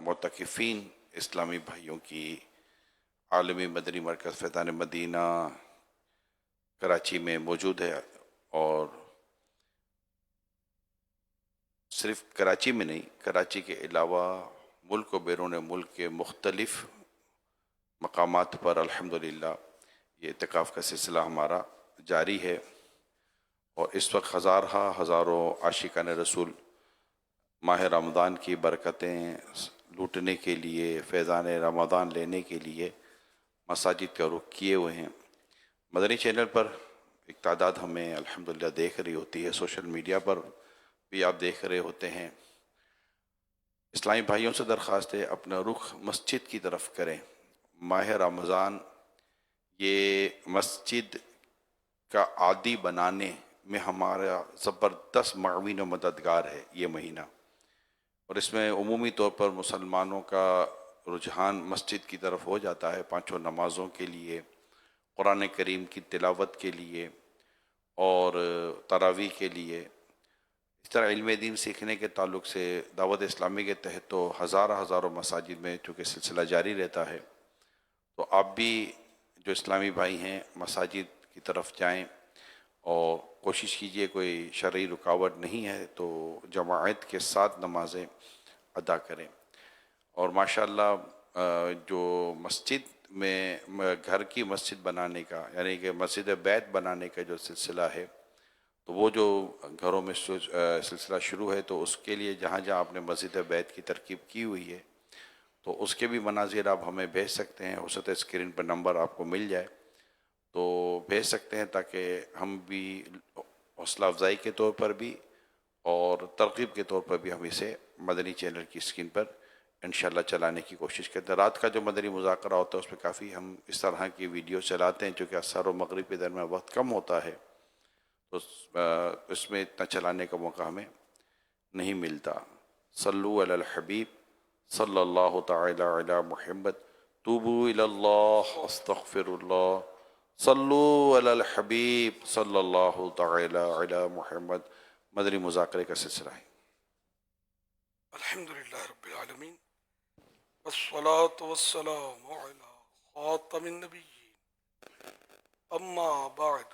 मोतक़िफ़ीन इस्लामी भाइयों की आलमी मदनी मरकज़ फैज़ान मदीना कराची में मौजूद है, और सिर्फ कराची में नहीं, कराची के अलावा मुल्क व बैरून मुल्क के मुख्तलिफ़ मकामात पर अल्हम्दुलिल्लाह ये इतिकाफ़ का सिलसिला हमारा जारी है। और इस वक्त हज़ारों आशिकान रसूल माह रमज़ान की बरकतें लूटने के लिए, फैज़ान रमज़ान लेने के लिए मसाजिद का रुख किए हुए हैं। मदनी चैनल पर एक तादाद हमें अल्हम्दुलिल्लाह देख रही होती है, सोशल मीडिया पर भी आप देख रहे होते हैं। इस्लामी भाइयों से दरख्वास्त है, अपना रुख मस्जिद की तरफ करें। माह रमज़ान ये मस्जिद का आदी बनाने में हमारा ज़बरदस्त माविन व मददगार है ये महीना, और इसमें उमूमी तौर पर मुसलमानों का रुझान मस्जिद की तरफ हो जाता है, पाँचों नमाज़ों के लिए, कुरान करीम की तिलावत के लिए और तरावी के लिए। इस तरह इल्म दीन सीखने के ताल्लुक़ से दावत इस्लामी के तहत तो हज़ारों मसाजिद में चूँकि सिलसिला जारी रहता है, तो आप भी जो इस्लामी भाई हैं मसाजिद की तरफ जाएं और कोशिश कीजिए, कोई शरई रुकावट नहीं है तो जमाअत के साथ नमाज़ें अदा करें। और माशाअल्लाह जो मस्जिद में घर की मस्जिद बनाने का, यानी कि मस्जिद बैत बनाने का जो सिलसिला है, तो वो जो घरों में सिलसिला शुरू है, तो उसके लिए जहाँ जहाँ आपने मस्जिद बैत की तरकीब की हुई है तो उसके भी मनाजिर आप हमें भेज सकते हैं। हो सकता है स्क्रीन पर नंबर आपको मिल जाए तो भेज सकते हैं, ताकि हम भी हौसला अफजाई के तौर पर भी और तरकीब के तौर पर भी हम इसे मदनी चैनल की स्क्रीन पर इंशाल्लाह चलाने की कोशिश करते हैं। रात का जो मदनी मुज़ाकरा होता है उसमें काफ़ी हम इस तरह की वीडियो चलाते हैं, चूँकि असर और मगरिब के दरमियान वक्त कम होता है तो इसमें इतना चलाने का मौका हमें नहीं मिलता। सल्लु अलल हबीब सल्लल्लाहु तआला अला मुहम्मद, तूबू इलल्लाह अस्तगफिरुल्लाह, सल्लु अलल हबीब सल्लल्लाहु तआला अला मुहम्मद। मदनी मुज़ाकरे का सिलसिला है। अल्हम्दुलिल्लाह रब्बिल आलमीन वस्सलातु वस्सलामु अला खातमिन नबिय्यीन अम्मा बाद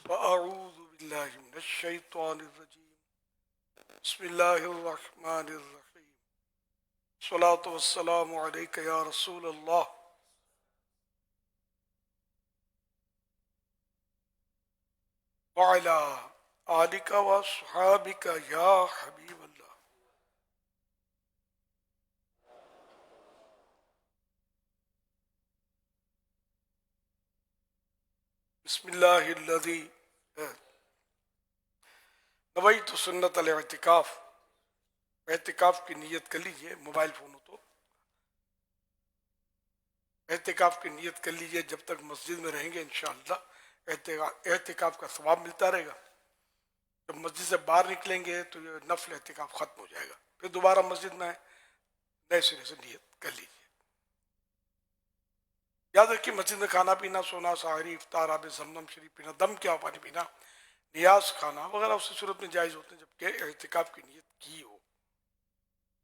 फ़अऊज़ु बिल्लाहि मिनश शैतानिर रजीम बिस्मिल्लाहिर रहमानिर रहीम सलातु वस्सलामु अलैका या रसूल अल्लाह व अला आलिका व अस्हाबिका या हबीब अल्लाह। बिस्मिल्लाहिल्लज़ी नवैतु सुन्नतल इतिकाफ। एहतिकाफ की नीयत कर लीजिए, मोबाइल फ़ोन हो तो एहतिकाफ की नीयत कर लीजिए। जब तक मस्जिद में रहेंगे इंशाअल्लाह एहतिकाफ का सवाब मिलता रहेगा। जब मस्जिद से बाहर निकलेंगे तो ये नफल एहतिकाफ ख़त्म हो जाएगा, फिर दोबारा मस्जिद में नए सिरे से नीयत कर लीजिए। याद रखिए, मस्जिद में खाना पीना, सोना, साहरी, इफ्तार, आब ज़मज़म शरीफ पीना, दम क्या पानी पीना, नियाज खाना वगैरह उसी सूरत में जायज़ होते हैं जबकि एहतिकाफ की नीयत की हो।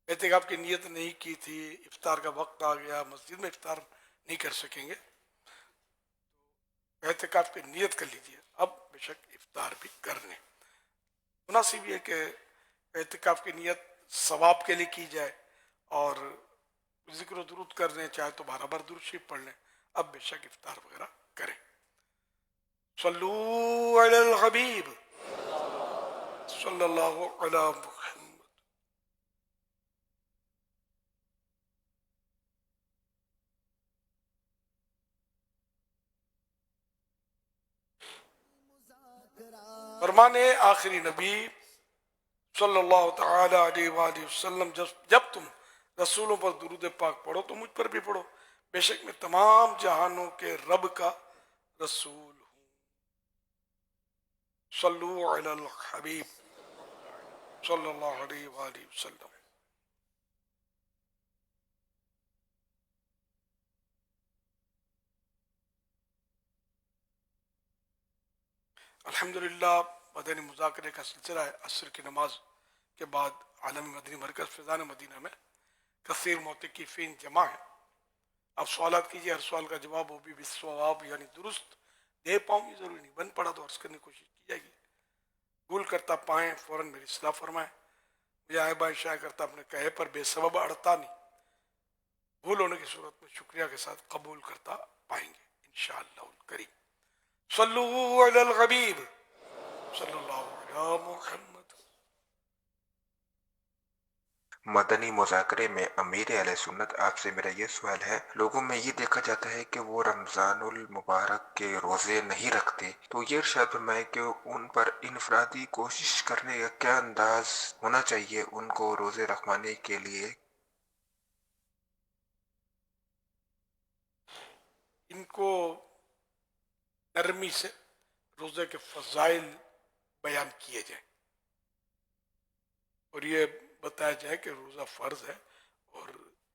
एहतिकाफ की नीयत नहीं की थी, इफ्तार का वक्त आ गया, मस्जिद में इफ्तार नहीं कर सकेंगे, एहतिकाफ की नीयत कर लीजिए। अब बेशक इफ्तार भी कर लें। मुनासिब ये कि एहतिकाफ की नीयत सवाब के लिए की जाए और जिक्र दुरूद कर लें, चाहे तो बार बार दुरूद शरीफ पढ़ लें। अब बेशक इफ्तार वगैरह करें। सल्लू अलल हबीब सल्लल्लाहु अलैहि वसल्लम। फरमाने आखिरी नबी सल्लल्लाहु तआला अलैहि वसल्लम, जब तुम रसूलों पर दुरूद पाक पढ़ो तो मुझ पर भी पढ़ो, बेशक मैं तमाम जहानों के रब का रसूल हूँ। सल्लु अलल हबीब सल्लल्लाहु अलैहि वसल्लम। अल्हम्दुलिल्लाह मदनी मुज़ाकरे का सिलसिला है। असर की नमाज के बाद आलमी मदनी मरकज़ फैज़ान मदीना में कसीर मोतकीफ़ीन जमा है। आप सवालात कीजिए, हर सवाल का जवाब वो भी बिस्सवाब यानी दुरुस्त दे पाऊँ ये ज़रूरी नहीं, बन पड़ा तो अर्ज़ करने की कोशिश की जाएगी। भूल करता पाएँ फ़ौरन मेरी इस्लाह फरमाएँ, मुझे आए बाएँ शाये करता अपने कहे पर बेसबब अड़ता नहीं, भूल होने की सूरत में शुक्रिया के साथ कबूल करता पाएंगे इंशाअल्लाह करीम। सल्लु अलल हबीब सल्लल्लाहु अलैहि मुहम्मद। मदनी मुज़ाकरे में अमीर अहले सुन्नत आपसे मेरा ये सवाल है, लोगों में ये देखा जाता है कि वो रमज़ानुल मुबारक के रोज़े नहीं रखते, तो ये इरशाद फरमाए कि उन पर इनफरादी कोशिश करने का क्या अंदाज होना चाहिए उनको रोज़े रखवाने के लिए? इनको नरमी से रोज़े के फ़ज़ाइल बयान किए जाए और ये बताया जाए कि रोज़ा फ़र्ज़ है और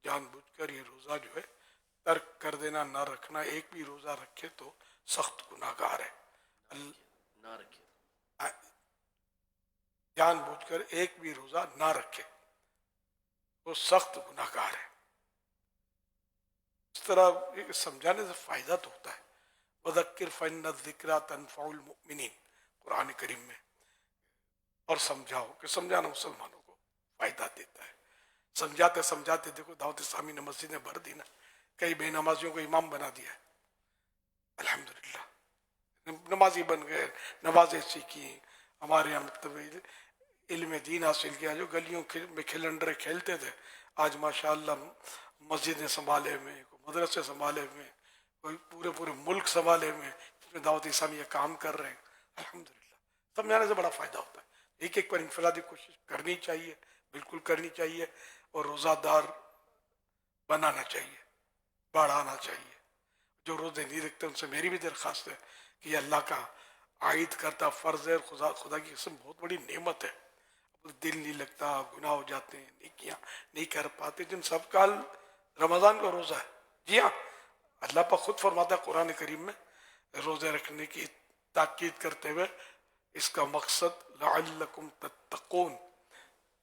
जानबूझकर ये रोज़ा जो है तर्क कर देना, ना रखना, एक भी रोज़ा रखे तो सख्त गुनाहगार है। ना रखे जानबूझकर एक भी रोज़ा ना रखे तो सख्त गुनाहगार है। इस तरह समझाने से फ़ायदा तो होता है। वज़क्किर फ़इन्न ज़िक्रा तनफ़उल मुमिनीन, कुरान करीम में। और समझाओ कि समझाना मुसलमानों को फ़ायदा देता है। समझाते समझाते देखो दावत इस्लामी ने मस्जिद में भर दी ना, कई बेनमाजियों को इमाम बना दिया है। अल्हम्दुलिल्लाह नमाजी बन गए, नमाजें सीखी, हमारे यहाँ मतलब इल्म दीन हासिल किया। जो गलियों में खिलंडरे खेलते थे आज माशाअल्लाह मस्जिदें संभाले में, मदरसे संभाले में, कोई पूरे पूरे मुल्क संभाले में, जिसमें दावत इस्लामी काम कर रहे हैं। अल्हम्दुलिल्लाह समझाने से बड़ा फ़ायदा होता है। एक एक पर इनफरादी कोशिश करनी चाहिए, बिल्कुल करनी चाहिए, और रोज़ादार बनाना चाहिए, बढ़ाना चाहिए। जो रोज़े नहीं रखते उनसे मेरी भी दरख्वास्त है कि अल्लाह का आयद करता फ़र्ज़ है, खुदा की कसम बहुत बड़ी नेमत है। दिल नहीं लगता, गुनाह हो जाते हैं, नेकियां नहीं कर पाते, जिन सब काल रमज़ान का रोज़ा है। जी हाँ, अल्लाह पर खुद फरमाता है कुरान करीम में रोज़े रखने की ताकीद करते हुए, इसका मकसद लअल्लकुम तत्तकून,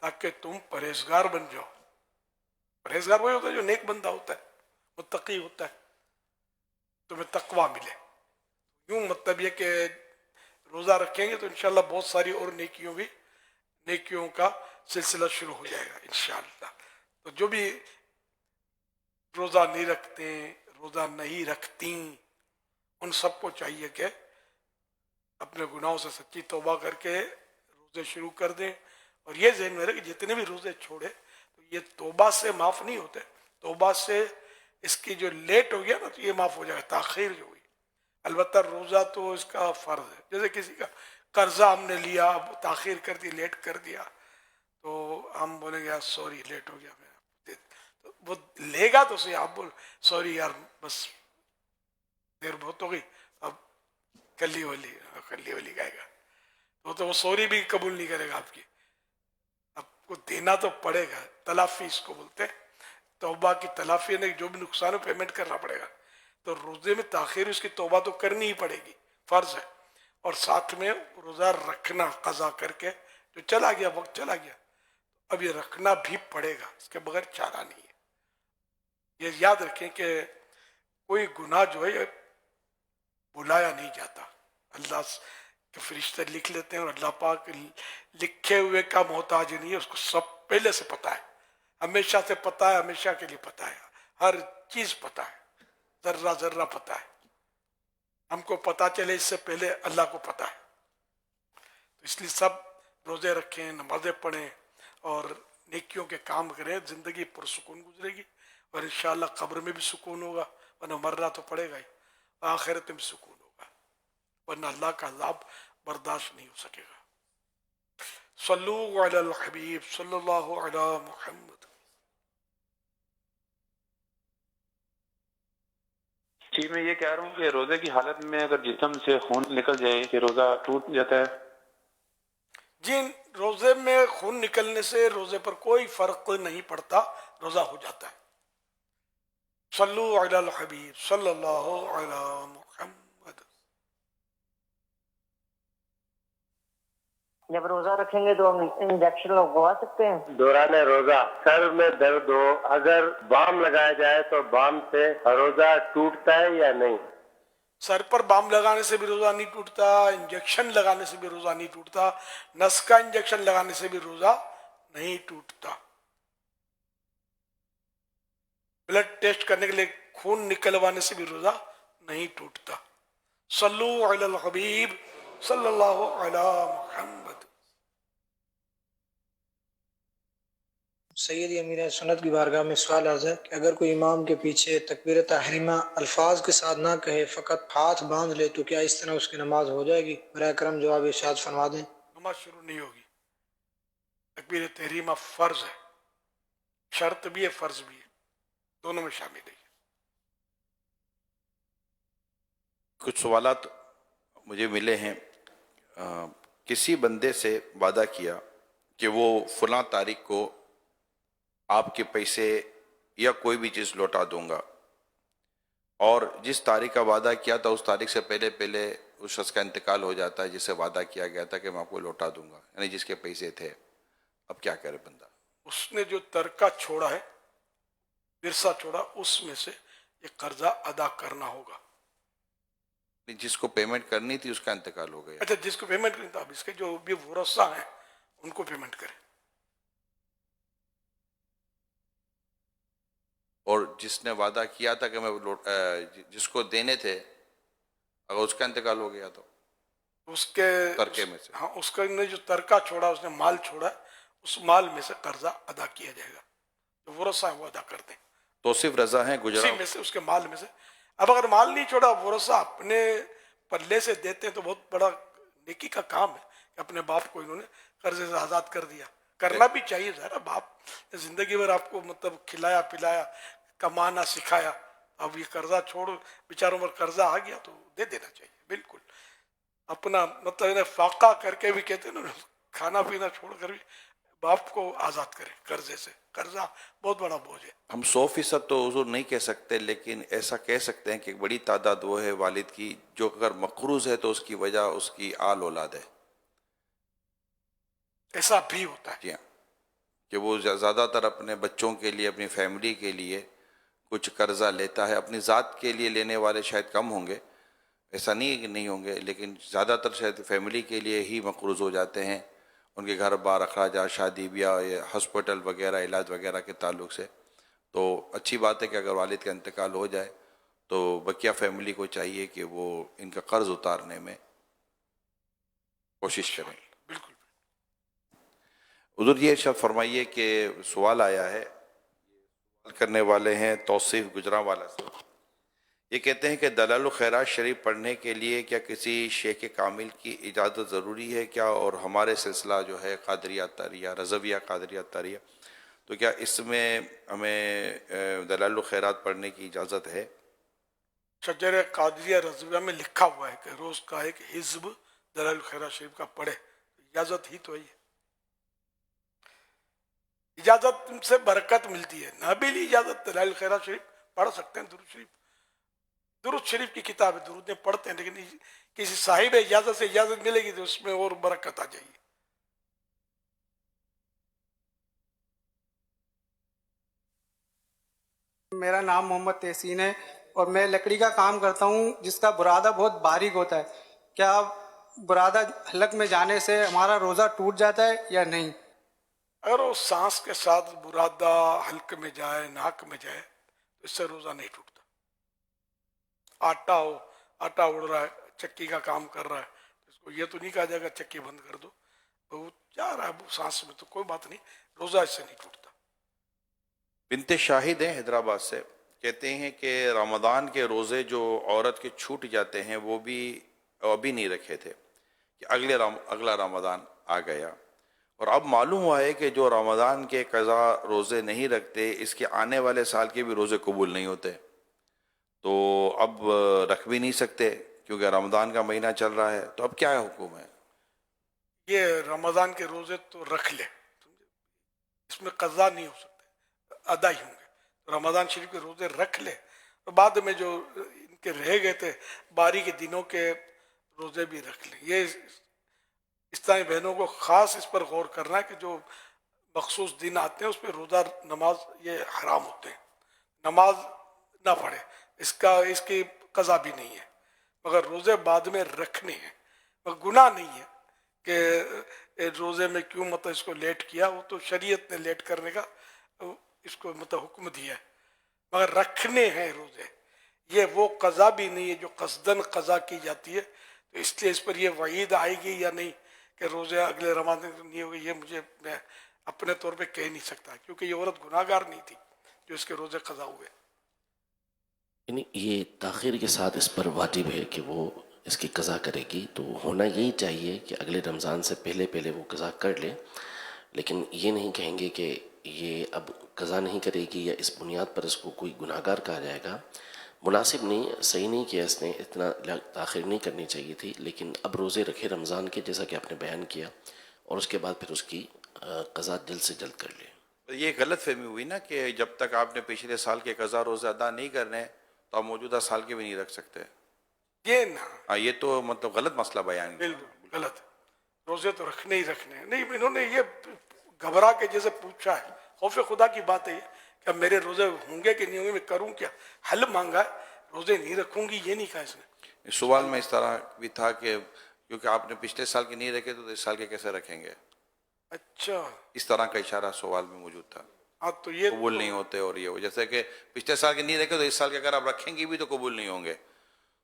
ताकि तुम परहेजगार बन जाओ। परहेजगार वही होता है जो नेक बंदा होता है, मुत्तकी होता है, तुम्हें तकवा मिले। यूं मतलब ये कि रोज़ा रखेंगे तो इंशाल्लाह बहुत सारी और नेकियों का सिलसिला शुरू हो जाएगा इंशाअल्लाह। तो जो भी रोज़ा नहीं रखते, रोज़ा नहीं रखती, उन सबको चाहिए कि अपने गुनाहों से सच्ची तौबा करके रोज़े शुरू कर दें। और ये ज़हन में रहे कि जितने भी रोज़े छोड़े तो ये तौबा से माफ़ नहीं होते, तौबा से इसकी जो लेट हो गया ना तो ये माफ़ हो जाएगा, ताख़ीर जो हुई। अलबत्ता रोज़ा तो इसका फ़र्ज़ है। जैसे किसी का कर्जा हमने लिया, अब ताख़ीर कर दी, लेट कर दिया, तो हम बोलेंगे यार सॉरी लेट हो गया, मैं तो वो लेगा तो सही, आप बोल सॉरी यार बस देर बहुत हो गई, अब कल्ली वली गाएगा तो वो सॉरी भी कबूल नहीं करेगा आपकी। आपको देना तो पड़ेगा, तलाफी इसको बोलते हैं। तौबा की तलाफी ने जो भी नुकसान है पेमेंट करना पड़ेगा। तो रोज़े में ताख़ीर उसकी तौबा तो करनी ही पड़ेगी, फ़र्ज़ है। और साथ में रोज़ा रखना कज़ा करके, जो चला गया वक्त चला गया, अब ये रखना भी पड़ेगा, इसके बगैर चारा नहीं है। ये याद रखें कि कोई गुनाह जो है बुलाया नहीं जाता, अल्लाह के फरिश्ते लिख लेते हैं और अल्लाह पाक लिखे हुए का मोहताज नहीं है, उसको सब पहले से पता है, हमेशा से पता है, हमेशा के लिए पता है, हर चीज़ पता है, जर्रा जर्रा पता है। हमको पता चले इससे पहले अल्लाह को पता है। तो इसलिए सब रोज़े रखें, नमाज़ें पढ़ें और नेकियों के काम करें, ज़िंदगी पुरसुकून गुजरेगी और इंशाअल्लाह कब्र में भी सुकून होगा, वरना मरना तो पड़ेगा ही, आखिरत में सुकून होगा, वरना अल्लाह का अज़ाब बर्दाश्त नहीं हो सकेगा। सल्लु अलल हबीब सल्लल्लाहु अलैहि मुहम्मद। जी मैं ये कह रहा हूँ कि रोजे की हालत में अगर जिस्म से खून निकल जाए कि रोजा टूट जाता है? जी, रोजे में खून निकलने से रोजे पर कोई फर्क नहीं पड़ता, रोजा हो जाता है। सल्लु अलल हबीब सल्लल्लाहु अलैहि मुहम्मद। जब रोजा रखेंगे तो हम इंजेक्शन लगवा सकते हैं? दौरान रोजा सर में दर्द हो, अगर बाम लगाया जाए तो बाम से रोजा टूटता है या नहीं? सर पर बाम लगाने से भी रोजा नहीं टूटता, इंजेक्शन लगाने से भी रोजा नहीं टूटता, नस का इंजेक्शन लगाने से भी रोजा नहीं टूटता। ब्लड टेस्ट करने के लिए खून निकलवाने से भी रोजा नहीं टूटता। सल्लु अलल हबीब सल्लल्लाहु अला मुहम्मद। सैयद अमीर सुन्नत की बारगाह में सवाल अर्ज़ है कि अगर कोई इमाम के पीछे तकबीर तहरीमा अल्फाज के साथ ना कहे, फ़कत हाथ बांध ले, तो क्या इस तरह उसकी नमाज हो जाएगी? बराए करम जवाब इरशाद फरमा दें। नमाज शुरू नहीं होगी। तकबीर तहरीमा फर्ज है, शर्त भी है, फर्ज भी है, दोनों में शामिल है। कुछ सवालात मुझे मिले हैं। किसी बंदे से वादा किया कि वो फलां तारीख को आपके पैसे या कोई भी चीज़ लौटा दूंगा, और जिस तारीख का वादा किया था उस तारीख से पहले पहले उस शख्स का इंतकाल हो जाता है जिससे वादा किया गया था कि मैं आपको लौटा दूंगा, यानी जिसके पैसे थे। अब क्या करे बंदा? उसने जो तरका छोड़ा है, विरसा छोड़ा, उसमें से ये कर्जा अदा करना होगा। जिसको पेमेंट करनी थी उसका इंतकाल हो गया। अच्छा, जिसको पेमेंट करनी था, अब इसके जो भी वरसा है उनको पेमेंट करे। और जिसने वादा किया था कि मैं जिसको देने थे, अगर उसका इंतकाल हो गया तो उसके तरके में से, हाँ, उसका ने जो तरका छोड़ा, उसने माल छोड़ा, उस माल में से कर्जा अदा किया जाएगा। जो वरसा है वो अदा कर दें। तो सिर्फ रजा है उसी गुजरा में से, उसके माल में से। अब अगर माल नहीं छोड़ा, वरसा अपने पल्ले से देते हैं तो बहुत बड़ा नेकी का काम है कि अपने बाप को इन्होंने कर्जे से आजाद कर दिया। करना भी चाहिए ज़रा। बाप ने जिंदगी भर आपको मतलब खिलाया पिलाया, कमाना सिखाया, अब ये कर्जा छोड़, बेचारों पर कर्जा आ गया तो दे देना चाहिए। बिल्कुल अपना मतलब इन्हें फाका करके भी कहते हैं ना, खाना पीना छोड़ कर भी बाप को आज़ाद करें कर्जे से। कर्जा बहुत बड़ा बोझ है। हम 100% तो हुजूर नहीं कह सकते, लेकिन ऐसा कह सकते हैं कि एक बड़ी तादाद वो है वालिद की जो अगर मकरूज है तो उसकी वजह उसकी आल औलाद है। ऐसा भी होता है। जी हाँ, कि वो ज़्यादातर अपने बच्चों के लिए, अपनी फैमिली के लिए कुछ कर्जा लेता है। अपनी ज़ात के लिए लेने वाले शायद कम होंगे, ऐसा नहीं है कि नहीं होंगे, लेकिन ज़्यादातर शायद फैमिली के लिए ही मकरूज हो जाते हैं, उनके घर बार अखराजात, शादी ब्याह, हॉस्पिटल वगैरह, इलाज वगैरह के ताल्लुक से। तो अच्छी बात है कि अगर वालिद का इंतकाल हो जाए तो बकिया फैमिली को चाहिए कि वो इनका कर्ज उतारने में कोशिश करें। बिल्कुल। हुजूर ये इरशाद फरमाइए कि सवाल आया है, करने वाले हैं तौसीफ गुजरांवाला से। ये कहते हैं कि दलालुल खैरात शरीफ पढ़ने के लिए क्या किसी शेख कामिल की इजाज़त ज़रूरी है क्या? और हमारे सिलसिला जो है कादरिया तारिया, रज़विया कादरिया तारिया, तो क्या इसमें हमें दलालुल खैरात पढ़ने की इजाज़त है? शजर कादरिया रज़विया में लिखा हुआ है कि रोज़ का एक हिज़्ब दलालुल खैरात शरीफ का पढ़े। इजाज़त ही तो है। इजाज़त से बरकत मिलती है। ना भी ली इजाज़त, दलालुल खैरात शरीफ पढ़ सकते हैं। दुरूद शरीफ की किताब है, दुरूद में पढ़ते हैं, लेकिन किसी साहिब इजाज़त से इजाज़त मिलेगी तो उसमें और बरकत आ जाएगी। मेरा नाम मोहम्मद तहसीन है और मैं लकड़ी का काम करता हूँ जिसका बुरादा बहुत बारीक होता है। क्या बुरादा हलक में जाने से हमारा रोज़ा टूट जाता है या नहीं? अगर वो सांस के साथ बुरादा हल्क में जाए, नाक में जाए, तो इससे रोज़ा नहीं टूटता। आटा हो, आटा उड़ रहा है, चक्की का काम कर रहा है, इसको ये तो नहीं कहा जाएगा चक्की बंद कर दो, तो वो जा रहा है सांस में, तो कोई बात नहीं, रोज़ा इससे नहीं टूटता। बिनते शाहिद हैं हैदराबाद से, कहते हैं कि रमज़ान के रोज़े जो औरत के छूट जाते हैं वो भी अभी नहीं रखे थे कि अगला रमज़ान आ गया, और अब मालूम हुआ है कि जो रमज़ान के क़ज़ा रोज़े नहीं रखते इसके आने वाले साल के भी रोज़े कबूल नहीं होते, तो अब रख भी नहीं सकते क्योंकि रमज़ान का महीना चल रहा है। तो अब क्या है हुक्म है? ये रमज़ान के रोज़े तो रख ले, इसमें क़ज़ा नहीं हो सकते, अदा ही होंगे। तो रमज़ान शरीफ के रोज़े रख ले, तो बाद में जो इनके रह गए थे बारी के दिनों के रोज़े भी रख ले। ये اسلامی بہنوں کو خاص اس پر غور کرنا ہے کہ جو مخصوص دن آتے ہیں اس پہ روزہ نماز یہ حرام ہوتے ہیں، نماز نہ پڑھے، اس کی قضا بھی نہیں ہے، مگر روزے بعد میں رکھنے ہیں، مگر گناہ نہیں ہے کہ روزے میں کیوں مطلب اس کو لیٹ کیا، وہ تو شریعت نے لیٹ کرنے کا اس کو مطلب حکم دیا ہے، مگر رکھنے ہیں روزے، یہ وہ قضا بھی نہیں ہے جو قصدن قضا کی جاتی ہے، تو اس لیے اس پر یہ وعید آئے گی یا نہیں کہ روزے اگلے رمضان نہیں ہوگی، یہ میں اپنے طور پہ کہہ نہیں سکتا، کیونکہ یہ عورت گناہ گار نہیں تھی جو اس کے روزے قضا ہوئے۔ یعنی یہ تاخیر کے ساتھ اس پر واجب ہے کہ وہ اس کی قضا کرے گی، تو ہونا یہی چاہیے کہ اگلے رمضان سے پہلے پہلے وہ قضا کر لے، لیکن یہ نہیں کہیں گے کہ یہ اب قضا نہیں کرے گی یا اس بنیاد پر اس کو کوئی گناہ گار کہا جائے گا، مناسب نہیں، صحیح نہیں کیا اس نے، اتنا تاخیر نہیں کرنی چاہیے تھی، لیکن اب روزے رکھے رمضان کے جیسا کہ آپ نے بیان کیا، اور اس کے بعد پھر اس کی قضا جلد سے جلد کر لے۔ یہ غلط فہمی ہوئی نا کہ جب تک آپ نے پچھلے سال کے قضا روزے ادا نہیں کرنے تو آپ موجودہ سال کے بھی نہیں رکھ سکتے، یہ نہ ہاں یہ تو مطلب غلط مسئلہ بیان کیا۔ بالکل غلط، روزے تو رکھنے ہی رکھنے ہیں، نہیں انہوں نے یہ گھبرا کے جیسے پوچھا ہے، خوف خدا کی بات ہے یہ کہ اب میرے روزے ہوں گے کہ نہیں ہوں گے، میں کروں کیا، حل مانگا ہے، روزے نہیں رکھوں گی یہ نہیں کہا اس نے۔ سوال میں اس طرح بھی تھا کہ کیونکہ آپ نے پچھلے سال کے نہیں رکھے تو اس سال کے کیسے رکھیں گے، اچھا اس طرح کا اشارہ سوال میں موجود تھا، ہاں تو یہ قبول نہیں ہوتے، اور یہ جیسے کہ پچھلے سال کے نہیں رکھے تو اس سال کے اگر آپ رکھیں گے بھی تو قبول نہیں ہوں گے،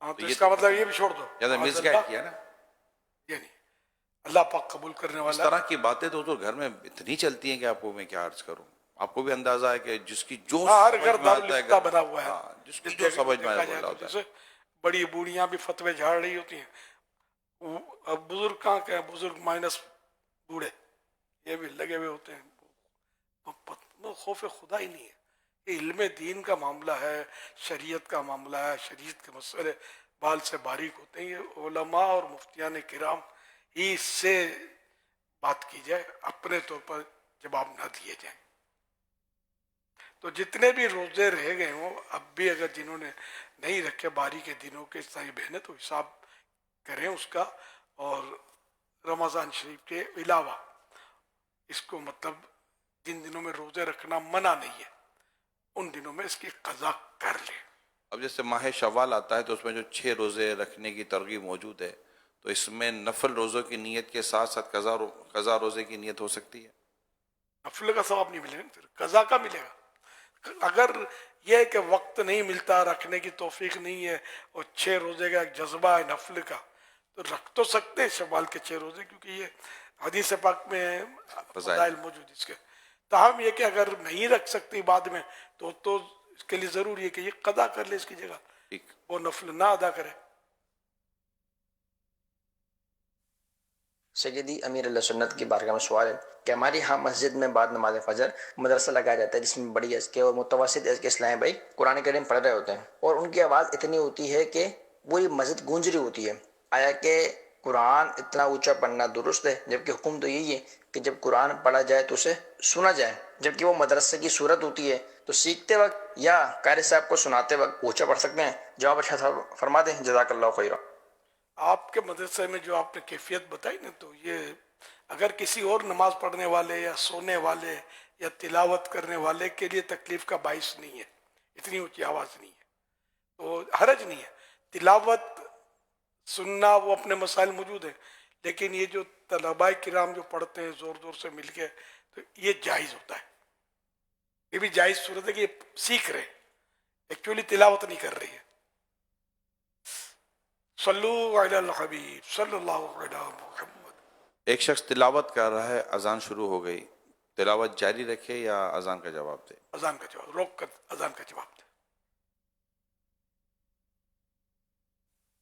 ہاں تو یہ اس کا مطلب یہ بھی چھوڑ دو، زیادہ مس گائڈ کیا نا۔ یہ نہیں، اللہ پاک قبول کرنے اس والا طرح کی باتیں تو گھر میں اتنی چلتی ہیں کہ آپ کو میں کیا عرض کروں، آپ کو بھی اندازہ ہے کہ جس کی جو ہاں، ہر سمجھ گھر میں آتا ہے دارالفتہ بنا ہوا ہے، ہاں، جس کی اس جو جگہ سمجھ میں دیکھا آئے جائے بولا تو ہوتا ہے۔ جیسے بڑی بوڑھیاں بھی فتوے جھاڑ رہی ہوتی ہیں، اب بزرگ کہاں کے ہیں، بزرگ مائنس بوڑھے یہ بھی لگے ہوئے ہوتے ہیں، خوف خدا ہی نہیں ہے، یہ علم دین کا معاملہ ہے، شریعت کا معاملہ ہے، شریعت کے مسئلے بال سے باریک ہوتے ہیں، یہ علماء اور مفتیان کرام ہی سے بات کی جائے، اپنے طور پر جواب نہ دیے جائیں۔ تو جتنے بھی روزے رہ گئے ہوں اب بھی اگر جنہوں نے نہیں رکھے باری کے دنوں کے اسلامی بہنیں تو حساب کریں اس کا، اور رمضان شریف کے علاوہ اس کو مطلب جن دنوں میں روزے رکھنا منع نہیں ہے ان دنوں میں اس کی قضا کر لیں۔ اب جیسے ماہ شوال آتا ہے تو اس میں جو 6 روزے رکھنے کی ترغیب موجود ہے، تو اس میں نفل روزوں کی نیت کے ساتھ ساتھ قضا روزے کی نیت ہو سکتی ہے؟ نفل کا ثواب نہیں ملے گا، پھر قضا کا ملے گا۔ اگر یہ ہے کہ وقت نہیں ملتا، رکھنے کی توفیق نہیں ہے، اور 6 روزے کا ایک جذبہ ہے نفل کا، تو رکھ تو سکتے ہیں شوال کے 6 روزے، کیونکہ یہ حدیث پاک میں فضائل موجود اس کے۔ تاہم یہ کہ اگر نہیں رکھ سکتی بعد میں تو اس کے لیے ضروری ہے کہ یہ قضا کر لے اس کی جگہ، ٹھیک، وہ نفل نہ ادا کرے۔ سیدی امیر اللہ سنت کی بارگاہ میں سوال ہے کہ ہماری ہاں مسجد میں بعد نماز فجر مدرسہ لگایا جاتا ہے جس میں بڑی عرض کے اور متوسط عرض کے اسلام بھائی قرآن کریم پڑھ رہے ہوتے ہیں اور ان کی آواز اتنی ہوتی ہے کہ پوری مسجد گونج رہی ہوتی ہے، آیا کہ قرآن اتنا اونچا پڑھنا درست ہے؟ جبکہ حکم تو یہی ہے کہ جب قرآن پڑھا جائے تو اسے سنا جائے، جبکہ وہ مدرسے کی صورت ہوتی ہے، تو سیکھتے وقت یا قاری صاحب کو سناتے وقت اونچا پڑھ سکتے ہیں؟ جواب اچھا صاحب فرما دیں، جزاک اللہ خیرہ۔ آپ کے مدرسے میں جو آپ نے کیفیت بتائی نا، تو یہ اگر کسی اور نماز پڑھنے والے یا سونے والے یا تلاوت کرنے والے کے لیے تکلیف کا باعث نہیں ہے، اتنی اونچی آواز نہیں ہے تو حرج نہیں ہے، تلاوت سننا وہ اپنے مسائل موجود ہیں، لیکن یہ جو طلباء کرام جو پڑھتے ہیں زور زور سے مل کے، تو یہ جائز ہوتا ہے، یہ بھی جائز صورت ہے کہ یہ سیکھ رہے ہیں، ایکچولی تلاوت نہیں کر رہی ہے۔ صلو علی الحبیب صلی اللہ علیہ محمد۔ ایک شخص تلاوت کر رہا ہے، اذان شروع ہو گئی، تلاوت جاری رکھے یا اذان کا جواب دے؟ اذان کا جواب روک کر اذان کا جواب دے۔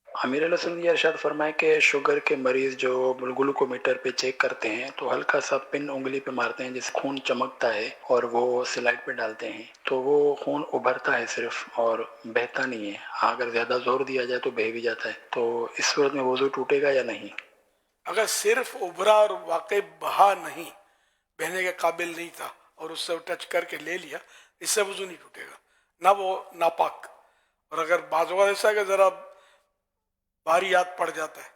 امیر علیہ سنت یہ ارشاد فرمائے کہ شوگر کے مریض جو گلوکومیٹر پہ چیک کرتے ہیں تو ہلکا سا پن انگلی پہ مارتے ہیں جس سے خون چمکتا ہے اور وہ سلائڈ پہ ڈالتے ہیں تو وہ خون ابھرتا ہے صرف اور بہتا نہیں ہے، اگر زیادہ زور دیا جائے تو بہہ بھی جاتا ہے، تو اس صورت میں وضو ٹوٹے گا یا نہیں؟ اگر صرف ابھرا اور واقعی بہا نہیں، بہنے کے قابل نہیں تھا اور اس سے ٹچ کر کے لے لیا، اس سے وضو نہیں ٹوٹے گا، نہ وہ ناپاک۔ اور اگر بعض اوقات ایسا ہے کہ ذرا بھاری یاد پڑ جاتا ہے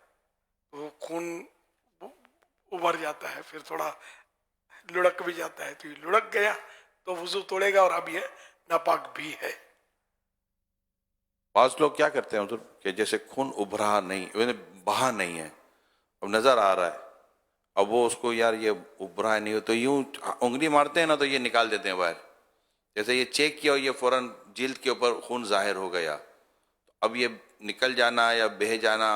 تو خون उभर जाता है, फिर थोड़ा लुढ़क भी जाता है, तो ये लुढ़क गया तो वजू तोड़ेगा और अब ये नापाक भी है। बाज़ लोग क्या करते हैं हुजूर कि जैसे खून उभरा नहीं, यानी बहा नहीं है, अब नज़र आ रहा है, अब वो उसको यार ये उभरा है नहीं हो तो यूं उंगली मारते हैं ना तो ये निकाल देते हैं बाहर, जैसे ये चेक किया और ये फौरन जिल्द के ऊपर खून जाहिर हो गया, तो अब ये निकल जाना या बह जाना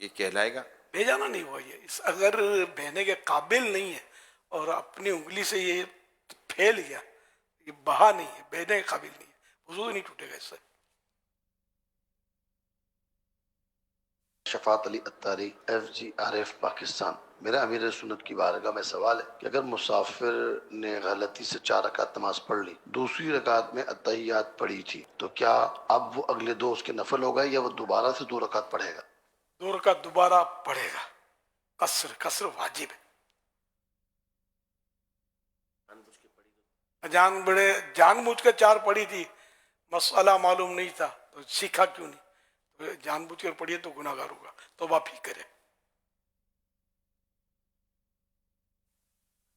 ये कहलाएगा? बह जाना नहीं हुआ ये, अगर बहने के काबिल नहीं है और अपनी उंगली से ये फैल गया, ये बहा नहीं है, बहने के काबिल नहीं है, वजू नहीं टूटेगा इससे। शफात अली अत्तारी, FGRF पाकिस्तान। मेरा अमीर सुन्नत की बारगाह में सवाल है कि अगर मुसाफिर ने गलती से 4 रकात नमाज पढ़ ली, दूसरी रकात में अत्तहियात पढ़ी थी, तो क्या अब वो अगले 2 उसके नफल हो गए या वो दोबारा से 2 रकात पढ़ेगा? 2 रकात दोबारा पढ़ेगा, कसर वाजिब है। जानबूझ कर 4 पढ़ी थी, मसला मालूम नहीं था तो सीखा क्यों नहीं, तो जानबूझ कर पढ़िए तो गुनाहगार होगा, तौबा भी करे।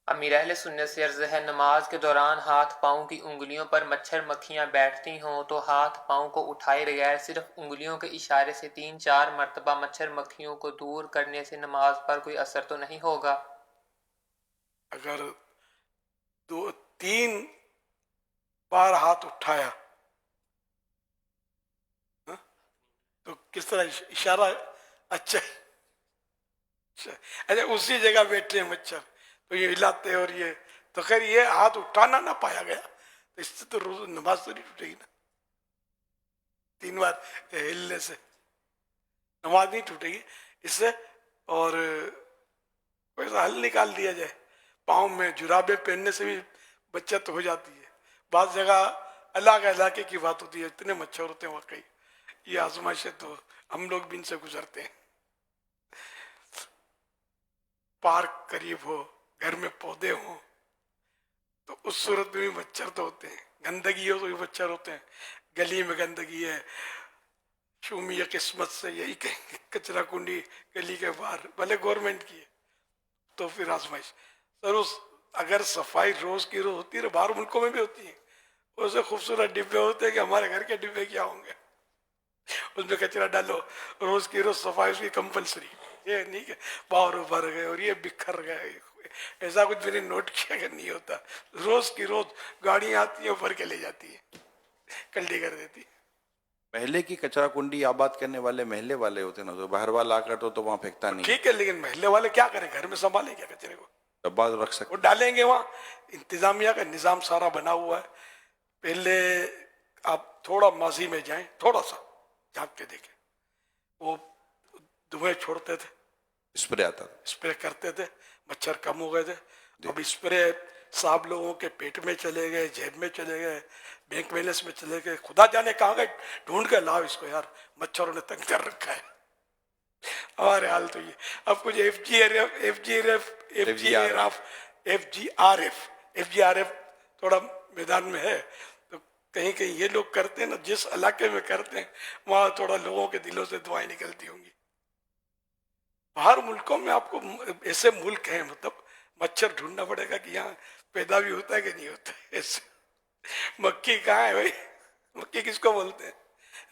अमीर अहले सुन्नत से अर्ज़ है, नमाज के दौरान हाथ पाँव की उंगलियों पर मच्छर मक्खियाँ बैठती हों तो हाथ पाँव को उठाए बगैर सिर्फ उंगलियों के इशारे से 3-4 मरतबा मच्छर मक्खियों को दूर करने से नमाज पर कोई असर तो नहीं होगा? अगर 2-3 बार हाथ उठाया तो किस तरह इशारा, अच्छा उसी जगह बैठे हैं मच्छर तो ये हिलाते और ये, तो खैर ये हाथ उठाना ना पाया गया तो इससे तो रोज नमाज तो नहीं टूटेगी ना, 3 बार हिलने से नमाज नहीं टूटेगी इससे। और कोई हल निकाल दिया जाए, पाँव में जुराबे पहनने से भी बचत हो जाती है। बाज़ जगह अलग इलाके की बात होती है, इतने मच्छर होते हैं वाकई, ये आजमाइशें तो हम लोग भी इनसे गुजरते हैं। पार्क करीब हो, घर में पौधे हो तो उस सूरत में भी मच्छर तो होते हैं, गंदगी हो तो भी मच्छर होते हैं, गली में गंदगी है, शूमिया किस्मत से यही कहेंगे, कचरा कुंडी गली के बाहर भले गवर्नमेंट की है तो फिर आजमाइश। सर उस अगर सफाई रोज की रोज होती है, बाहर मुल्कों में भी होती है, उससे खूबसूरत डिब्बे होते हैं कि हमारे घर के डिब्बे क्या होंगे, उसमें कचरा डालो, रोज की रोज सफाई उसकी कंपलसरी, ये नहीं कि बाहर भर गए और ये बिखर गए, ऐसा कुछ मैंने नोट किया कि नहीं होता, रोज की रोज गाड़ियां आती है भर के ले जाती है, कल्टी कर देती है। महल्ले की कचरा कुंडी आबाद करने वाले महल्ले वाले होते ना, तो बाहर वाला आकर तो वहाँ फेंकता नहीं, ठीक है, लेकिन महल्ले वाले क्या करें, घर में संभालें क्या कचरे को, डब्बा रख सकते, वो डालेंगे वहाँ, इंतजामिया का निजाम सारा बना हुआ है। पहले आप थोड़ा माजी में जाएं, थोड़ा सा झांक के देखें, वो धुएं छोड़ते थे, स्प्रे आता था, स्प्रे करते थे, मच्छर कम हो गए थे। अब स्प्रे साहब लोगों के पेट में चले गए, जेब में चले गए, बैंक बैलेंस में चले गए, खुदा जाने कहाँ गए, ढूंढ के लाओ इसको यार, मच्छरों ने तंग कर रखा है हमारे हाल तो ये। अब कुछ FGRF थोड़ा मैदान में है तो कहीं कहीं ये लोग करते हैं ना, जिस इलाके में करते हैं वहां थोड़ा लोगों के दिलों से दुआएं निकलती होंगी। बाहर मुल्कों में आपको ऐसे मुल्क हैं, मतलब मच्छर ढूंढना पड़ेगा कि यहाँ पैदा भी होता है कि नहीं होता है ऐसे। मक्खी कहाँ है भाई, मक्खी किसको बोलते हैं,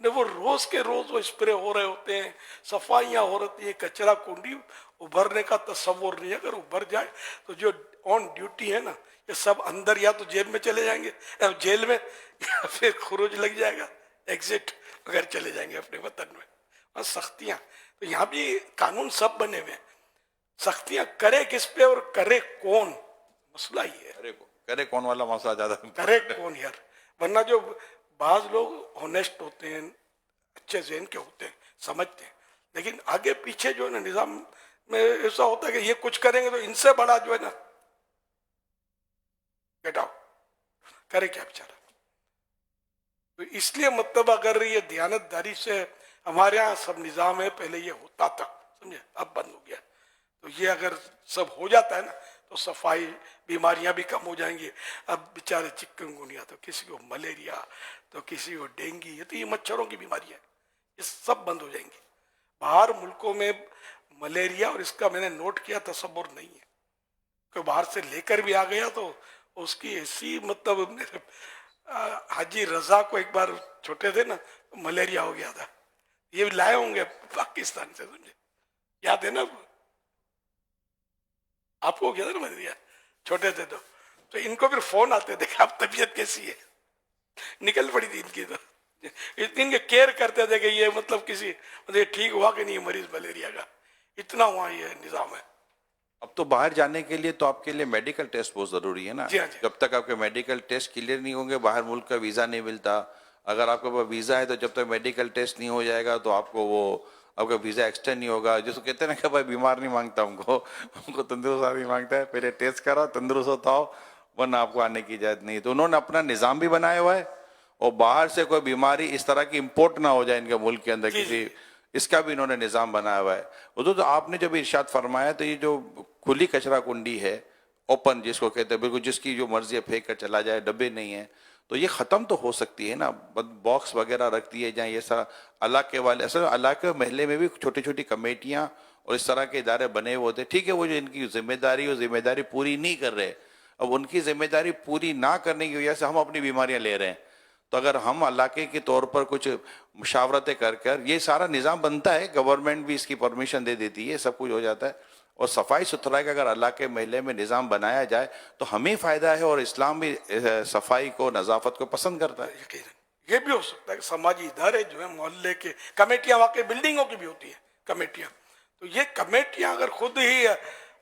वो रोज के रोज वो स्प्रे हो रहे होते हैं, सफाइयाँ हो रही है, कचरा कुंडी उभरने का तस्वुर नहीं है। अगर उभर जाए तो जो ऑन ड्यूटी है ना, ये सब अंदर या तो जेल में चले जाएंगे, जेल में, या फिर खुरूज लग जाएगा, एग्जिट अगर चले जाएंगे अपने वतन में। और सख्तियाँ तो यहाँ भी कानून सब बने हुए हैं, सख्तियाँ करे किस पे और करे कौन, मसला ही है। करे कौन वाला मसला ज्यादा, करे कौन यार, वरना जो बाज लोग ऑनेस्ट होते हैं, अच्छे ज़हन के होते हैं, समझते हैं, लेकिन आगे पीछे जो है ना निजाम में ऐसा होता है कि ये कुछ करेंगे तो इनसे बड़ा जो है ना गेट आउट, करे क्या बेचारा। तो इसलिए मतलब अगर ये दयानतदारी से, हमारे यहाँ सब निजाम है, पहले ये होता था समझे, अब बंद हो गया, तो ये अगर सब हो जाता है ना तो सफाई, बीमारियां भी कम हो जाएंगी। अब बेचारे चिकनगुनिया, तो किसी को मलेरिया, तो किसी को डेंगू, ये तो ये मच्छरों की बीमारी है, ये सब बंद हो जाएंगी। बाहर मुल्कों में मलेरिया और इसका मैंने नोट किया तसव्वुर नहीं है, कोई बाहर से लेकर भी आ गया तो उसकी ऐसी मतलब मेरे हाजी रजा को एक बार छोटे थे ना मलेरिया हो गया था, ये भी लाए होंगे पाकिस्तान से, समझे, याद है ना आपको, हो गया था ना मलेरिया छोटे थे तो इनको फिर फोन आते थे कि आप तबीयत कैसी है, निकल पड़ी थी इनकी, तो इनके केयर करते थे कि ये मतलब किसी मतलब ठीक हुआ कि नहीं मरीज मलेरिया का, इतना हुआ ये निजाम है। अब तो बाहर जाने के लिए तो आपके लिए मेडिकल टेस्ट बहुत जरूरी है ना। जी हाँ जी। जब तक आपके मेडिकल टेस्ट क्लियर नहीं होंगे बाहर मुल्क का वीजा नहीं मिलता। अगर आपके पास वीजा है तो जब तक मेडिकल टेस्ट नहीं हो जाएगा तो आपको वो आपका वीजा एक्सटेंड नहीं होगा। जिसको कहते हैं ना कि भाई बीमार नहीं मांगता हमको तंदुरुस्त आदमी मांगता है, पहले टेस्ट कराओ तंदुरुस्त होता हो वरना आपको आने की इजाजत नहीं। तो उन्होंने अपना निज़ाम भी बनाया हुआ है और बाहर से कोई बीमारी इस तरह की इम्पोर्ट ना हो जाए इनके मुल्क के अंदर किसी, इसका भी इन्होंने निज़ाम बनाया हुआ है। वो तो आपने जब इरशाद फरमाया तो ये जो खुली कचरा कुंडी है ओपन जिसको कहते हैं, बिल्कुल जिसकी जो मर्जी है फेंक कर चला जाए, डब्बे नहीं है, तो ये ख़त्म तो हो सकती है ना। बॉक्स वगैरह रख दिए जाए, ये सारा इलाके वाले, असल इलाके महल्ले में भी छोटी छोटी कमेटियाँ और इस तरह के इदारे बने हुए होते। ठीक है, वो जो इनकी जिम्मेदारी पूरी नहीं कर रहे, अब उनकी जिम्मेदारी पूरी ना करने की वजह से हम अपनी बीमारियां ले रहे हैं। तो अगर हम इलाके के तौर पर कुछ मुशावरतें कर ये सारा निज़ाम बनता है, गवर्नमेंट भी इसकी परमिशन दे देती है, सब कुछ हो जाता है। और सफाई सुथराई का अगर इलाके महल्ले में निज़ाम बनाया जाए तो हमें फ़ायदा है और इस्लाम भी सफाई को नज़ाफत को पसंद करता है। ये भी हो सकता है कि समाजी इदारे जो है मोहल्ले के कमेटियां, वाकई बिल्डिंगों की भी होती है कमेटियां, तो ये कमेटियां अगर खुद ही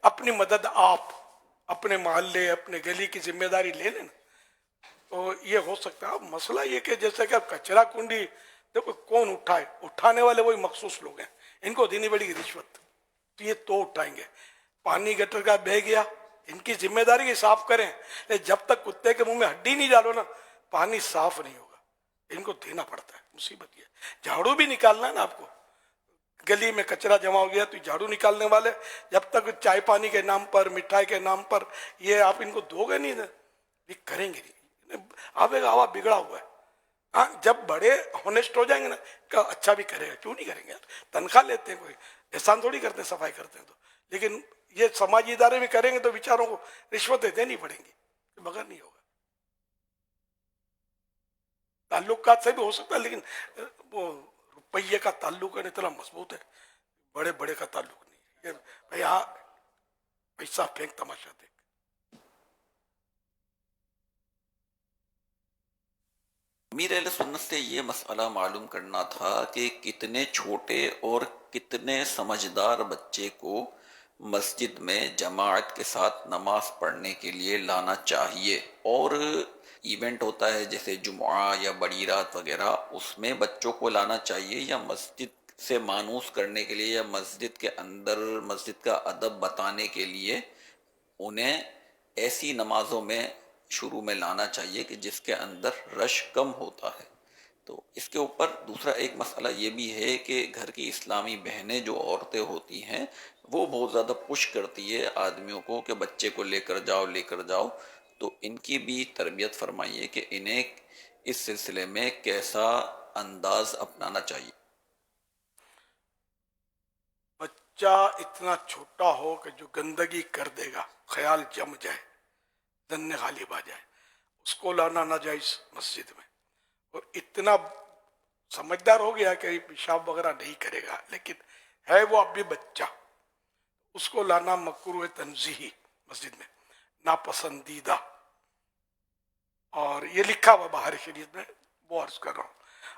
अपनी मदद आप अपने मोहल्ले अपने गली की जिम्मेदारी ले लें तो ये हो सकता है। मसला ये कि जैसे कि कचरा कुंडी देखो कौन उठाए, उठाने वाले वही मखसूस लोग हैं, इनको देनी पड़ेगी रिश्वत, तो ये तो उठाएंगे। पानी गटर का बह गया, इनकी जिम्मेदारी ये साफ करें, लेकिन जब तक कुत्ते के मुंह में हड्डी नहीं डालो ना पानी साफ नहीं होगा, इनको देना पड़ता है। मुसीबत ये झाड़ू भी निकालना है ना आपको, गली में कचरा जमा हो गया तो झाड़ू निकालने वाले जब तक चाय पानी के नाम पर मिठाई के नाम पर ये आप इनको दोगे नहीं ना, ये करेंगे नहीं। आवेगा हवा बिगड़ा हुआ है। हाँ, जब बड़े होनेस्ट हो जाएंगे ना क्या अच्छा भी करेगा, क्यों नहीं करेंगे यार, तनख्वाह लेते हैं, कोई एहसान थोड़ी करते हैं सफाई करते हैं तो। लेकिन ये समाजी इदारे भी करेंगे तो बेचारों को रिश्वतें देनी पड़ेंगी, मगर नहीं होगा। ताल्लुकात से भी हो सकता है लेकिन वो रुपये का ताल्लुक इतना मजबूत है, बड़े बड़े का ताल्लुक नहीं है। भाई हाँ पैसा फेंक तमाशा देख। अमीर अहले सुन्नत से ये मसला मालूम करना था कि कितने छोटे और कितने समझदार बच्चे को मस्जिद में जमात के साथ नमाज पढ़ने के लिए लाना चाहिए। और इवेंट होता है जैसे जुम्आ या बड़ी रात वगैरह, उसमें बच्चों को लाना चाहिए या मस्जिद से मानूस करने के लिए या मस्जिद के अंदर मस्जिद का अदब बताने के लिए उन्हें ऐसी नमाजों में शुरू में लाना चाहिए कि जिसके अंदर रश कम होता है। तो इसके ऊपर दूसरा एक मसला ये भी है कि घर की इस्लामी बहनें जो औरतें होती हैं वो बहुत ज़्यादा पुश करती है आदमियों को कि बच्चे को लेकर जाओ, तो इनकी भी तरबियत फरमाइए कि इन्हें इस सिलसिले में कैसा अंदाज अपनाना चाहिए। बच्चा इतना छोटा हो कि जो गंदगी कर देगा, ख्याल जम जाए, जन्ने गालिब आ जाए, उसको लाना नाजायज मस्जिद में। और इतना समझदार हो गया कि पेशाब वगैरह नहीं करेगा, लेकिन है वो अब भी बच्चा, उसको लाना मकरूह तंजीही मस्जिद में, नापसंदीदा। और ये लिखा हुआ बाहर शरीयत में, वो अर्ज कर रहा हूँ।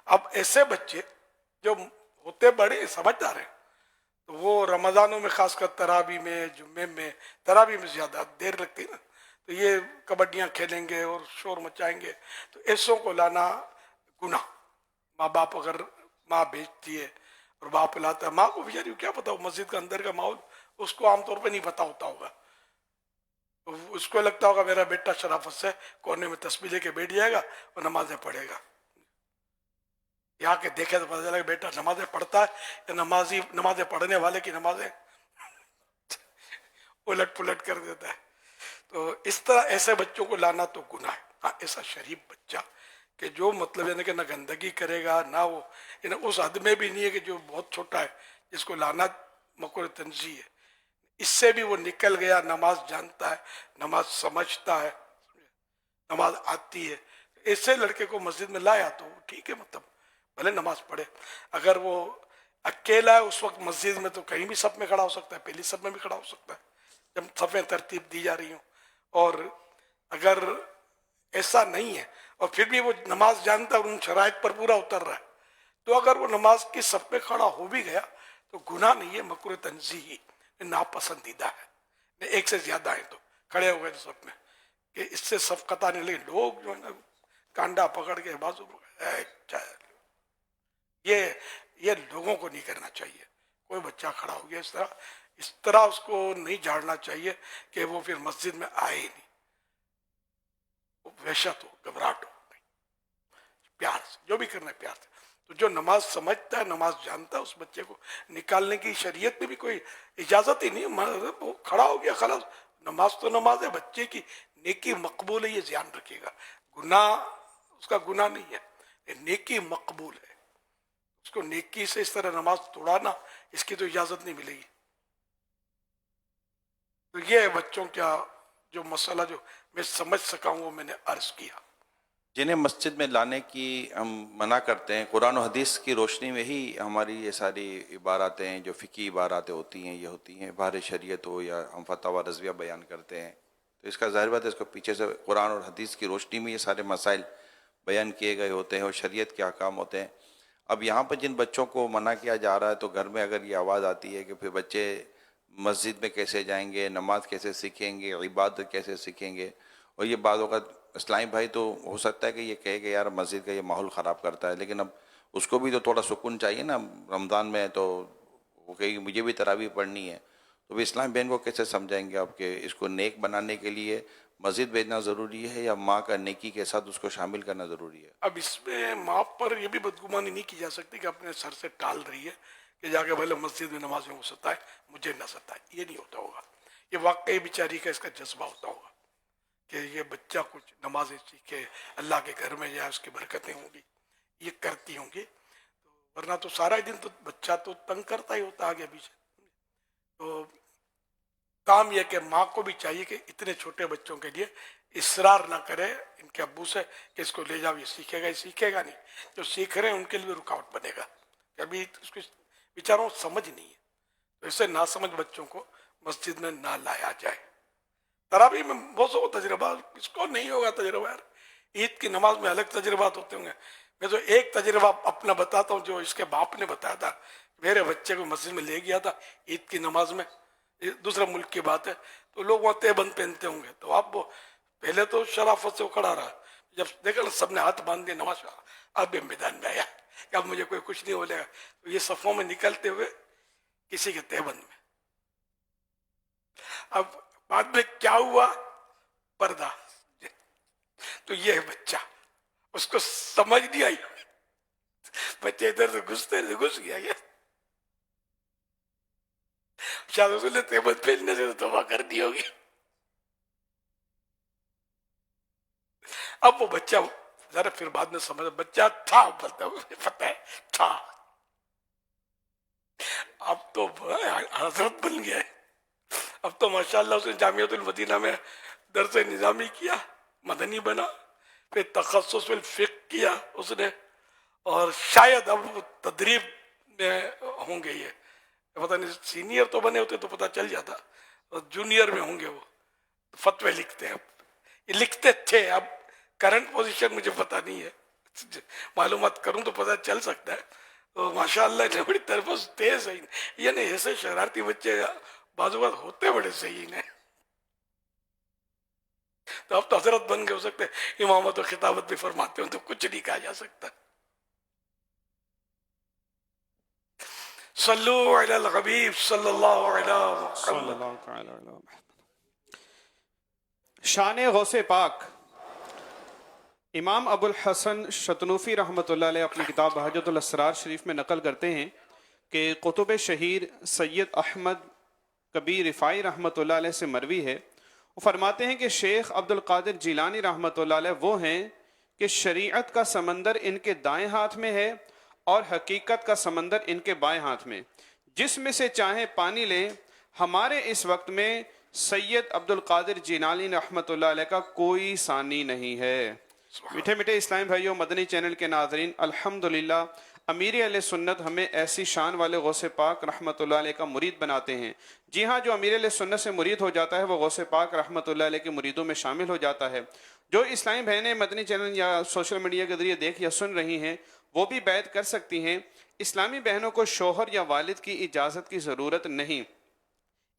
अब ऐसे बच्चे जो होते बड़े समझदार हैं तो वो रमज़ानों में खासकर तरावी में, जुम्मे में, तरावी में ज़्यादा देर लगती है ना, तो ये कबड्डियाँ खेलेंगे और शोर मचाएंगे, तो ऐसों को लाना गुनाह। माँ बाप अगर माँ भेजती है और बाप लाता है, माँ को बेचारी क्या पता हो मस्जिद का अंदर का माहौल उसको आमतौर पर नहीं पता होता होगा, तो उसको लगता होगा मेरा बेटा शराफत से कोने में तस्बीह लेके बैठ जाएगा और नमाजें पढ़ेगा। यहाँ के देखे तो पता चला बेटा नमाजें पढ़ता है या नमाजें पढ़ने वाले की नमाजें उलट पुलट कर देता है। तो इस तरह ऐसे बच्चों को लाना तो गुनाह है। हाँ, ऐसा शरीफ बच्चा कि जो मतलब यानी कि ना गंदगी करेगा ना वो उस हद में भी नहीं है कि जो बहुत छोटा है जिसको लाना मकुर तंजी है। इससे भी वो निकल गया, नमाज जानता है, नमाज समझता है, नमाज आती है, ऐसे लड़के को मस्जिद में लाया तो ठीक है, मतलब भले नमाज पढ़े। अगर वो अकेला है उस वक्त मस्जिद में तो कहीं भी सब में खड़ा हो सकता है, पहली सब में भी खड़ा हो सकता है जब सफ़ें तरतीब दी जा रही हो। और अगर ऐसा नहीं है और फिर भी वो नमाज जानता है और उन शराइत पर पूरा उतर रहा है, तो अगर वो नमाज की सब पे खड़ा हो भी गया तो गुनाह नहीं है, मकरूह तंज़ीही, नापसंदीदा है। एक से ज्यादा है तो खड़े हो गए सब में कि इससे सब कता नहीं, लेकिन लोग जो है ना कांडा पकड़ के बाजू ये लोगों को नहीं करना चाहिए। कोई बच्चा खड़ा हो गया इस तरह उसको नहीं झाड़ना चाहिए कि वो फिर मस्जिद में आए ही नहीं, वो वहशत हो, घबराहट हो, नहीं, प्यार से जो भी करना है प्यार से। तो जो नमाज समझता है, नमाज जानता है, उस बच्चे को निकालने की शरीयत में भी कोई इजाजत ही नहीं है। वो खड़ा हो गया, खलास, नमाज तो नमाज है, बच्चे की नेकी मकबूल है, ये ध्यान रखिएगा। गुनाह उसका गुनाह नहीं है, नेकी मकबूल है। उसको नेकी से इस तरह नमाज तोड़ाना, इसकी तो इजाजत नहीं मिलेगी। तो ये है बच्चों का जो मसला जो मैं समझ सका हूँ वो मैंने अर्ज किया। जिन्हें मस्जिद में लाने की हम मना करते हैं, कुरान और हदीस की रोशनी में ही हमारी ये सारी इबारतें जो फ़िकी इबारतें होती हैं ये होती हैं। बाहर शरीयत हो या हम फतवा रज़विया बयान करते हैं तो इसका ज़ाहिर बात है इसको पीछे से कुरान और हदीस की रोशनी में ये सारे मसाइल बयान किए गए होते हैं और शरीयत के अहकाम होते हैं। अब यहाँ पर जिन बच्चों को मना किया जा रहा है तो घर में अगर ये आवाज़ आती है कि फिर बच्चे मस्जिद में कैसे जाएंगे, नमाज कैसे सीखेंगे, इबादत कैसे सीखेंगे, और ये बातों का इस्लामी भाई तो हो सकता है कि ये कहे कि यार मस्जिद का ये माहौल ख़राब करता है, लेकिन अब उसको भी तो थोड़ा सुकून चाहिए ना। रमज़ान में तो वो कहेगी मुझे भी तरावी पढ़नी है, तो भी इस्लामी बहन को कैसे समझाएंगे आप कि इसको नेक बनाने के लिए मस्जिद भेजना ज़रूरी है या माँ का नेकी के साथ उसको शामिल करना ज़रूरी है? अब इसमें माँ पर यह भी बदगुमानी नहीं की जा सकती कि अपने सर से टाल रही है कि जाके भले मस्जिद में नमाज में वो सताए, मुझे ना सताए। ये नहीं होता होगा, ये वाकई बेचारी का इसका जज्बा होता होगा कि ये बच्चा कुछ नमाजें सीखे, अल्लाह के घर में जाए, उसकी बरकतें होंगी, ये करती होंगी। तो वरना तो सारा दिन तो बच्चा तो तंग करता ही होता आगे पीछे। तो काम यह कि माँ को भी चाहिए कि इतने छोटे बच्चों के लिए इसरार ना करे इनके अब्बू से कि इसको ले जाओ, ये सीखेगा नहीं। जो सीख रहे हैं उनके लिए रुकावट बनेगा, कभी उसको बेचारों समझ नहीं है। तो इससे ना समझ बच्चों को मस्जिद में ना लाया जाए। तरावी में बहुत सौ तजर्बा, किसको नहीं होगा तजर्बा यार। ईद की नमाज में अलग तजर्बात होते होंगे। मैं तो एक तजर्बा अपना बताता हूँ जो इसके बाप ने बताया था। मेरे बच्चे को मस्जिद में ले गया था ईद की नमाज में, दूसरा मुल्क की बात है, तो लोग वहाँ तहबंद पहनते होंगे। तो आप वो पहले तो शराफत से वो खड़ा रहा, जब देखा ना सबने हाथ बांध दिए नमाज, अब मैदान में आया कि अब मुझे कोई कुछ नहीं बोलेगा। तो ये सफ़ों में निकलते हुए किसी के तहबंद में, अब बाद में क्या हुआ, पर्दा। तो ये है बच्चा, उसको समझ नहीं आई, बच्चे इधर से घुस गया ये। शायद उसने तहबंद पहनने से तौबा कर दी होगी। अब वो बच्चा जरा फिर बाद में समझ, बच्चा था पता है था, अब तो हजरत बन गया है। अब तो माशाल्लाह उसने जामियातुल मदीना में दर्स निज़ामी किया, मदनी बना, फिर तखस्सुस फिल फ़िक़्ह किया उसने, और शायद अब वो तदरीब में होंगे। ये पता नहीं, सीनियर तो बने होते तो पता चल जाता, और जूनियर में होंगे वो, फतवे लिखते हैं। ये लिखते थे, अब करंट पोजीशन मुझे पता नहीं है, मालूमात करूं तो पता चल सकता है। तो माशाल्लाह बड़ी तरफ तेज है, यानी ऐसे शरारती बच्चे बाजुबात होते बड़े सही ने। तो अब तो हजरत बन गए हो सकते, इमामत और खिताबत भी फरमाते हो, तो कुछ नहीं कहा जा सकता। सल्लु अलल हबीब सल्लल्लाहु अलैहि वसल्लम। शान गौसे पाक इमाम अबुल हसन शतनूफ़ी रहमतुल्लाह अलैह अपनी किताब बहजतुल असरार शरीफ में नकल करते हैं कि कुतुब शहीर सैयद अहमद कबीर रिफ़ाई रहमतुल्लाह अलैह से मरवी है। वो फरमाते हैं कि शेख अब्दुल कादिर जिलानी रहमतुल्लाह अलैह वो हैं कि शरीयत का समंदर इनके दाएं हाथ में है और हकीकत का समंदर इनके बाएं हाथ में। جس میں سے چاہیں پانی لیں. ہمارے اس وقت میں سید عبد القادر جیلانی رحمۃ اللہ علیہ کا کوئی ثانی نہیں ہے. میٹھے میٹھے اسلام بھائیوں، مدنی چینل کے ناظرین، الحمدللہ امیر اہل سنت ہمیں ایسی شان والے غوث پاک رحمۃ اللہ علیہ کا مرید بناتے ہیں. جی ہاں، جو امیر اہل سنت سے مرید ہو جاتا ہے وہ غوث پاک رحمۃ اللہ علیہ کے مریدوں میں شامل ہو جاتا ہے. جو اسلامی بہنیں مدنی چینل یا سوشل میڈیا کے ذریعے دیکھ یا سن رہی ہیں وہ بھی بیعت کر سکتی ہیں. اسلامی بہنوں کو شوہر یا والد کی اجازت کی ضرورت نہیں.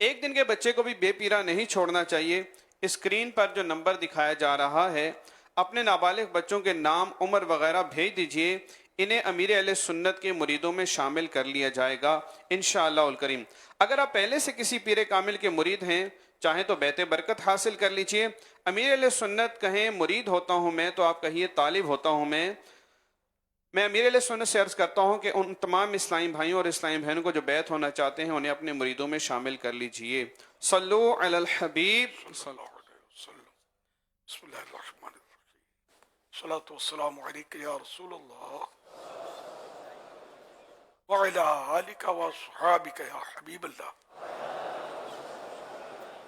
ایک دن کے بچے کو بھی بے پیرا نہیں چھوڑنا چاہیے. اسکرین پر جو نمبر دکھایا جا رہا ہے، اپنے نابالغ بچوں کے نام، عمر وغیرہ بھیج دیجئے. انہیں امیر اہل سنت کے مریدوں میں شامل کر لیا جائے گا انشاءاللہ الکریم. اگر آپ پہلے سے کسی پیر کامل کے مرید ہیں، چاہیں تو بیت برکت حاصل کر لیجئے. امیر اہل سنت کہیں مرید ہوتا ہوں میں تو آپ کہیے طالب ہوتا ہوں میں. میں امیر اہل سنت سے عرض کرتا ہوں کہ ان تمام اسلامی بھائیوں اور اسلامی بہنوں کو جو بیعت ہونا چاہتے ہیں انہیں اپنے مریدوں میں شامل کر لیجئے. صلو علی الحبیب. بسم اللہ الرحمن الرحیم. الصلاۃ والسلام علیک یا رسول اللہ وعلی آلک وصحابک یا حبیب اللہ.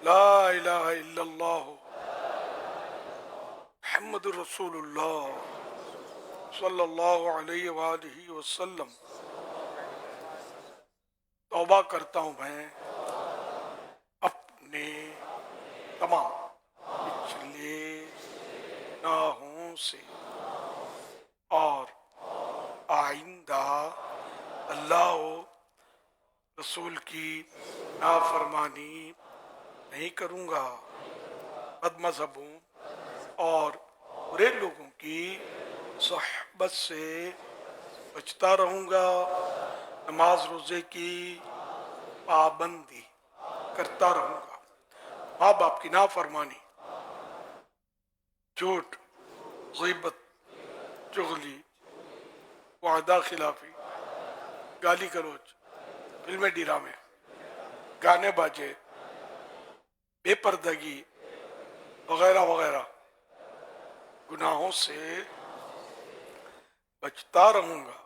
لا الہ الا اللہ محمد رسول اللہ صلی اللہ علیہ وآلہ وسلم. توبہ کرتا ہوں میں اپنے تمام پچھلے گناہوں سے اور آئندہ اللہ و رسول کی نافرمانی نہیں کروں گا، بد مذہبوں اور برے لوگوں کی صحبت سے بچتا رہوں گا، نماز روزے کی پابندی کرتا رہوں گا، ماں باپ کی نافرمانی، جھوٹ، غیبت، چغلی، وعدہ خلافی، گالی گلوچ، فلمیں ڈرامے، گانے باجے، بے پردگی وغیرہ وغیرہ گناہوں سے بچتا رہوں گا.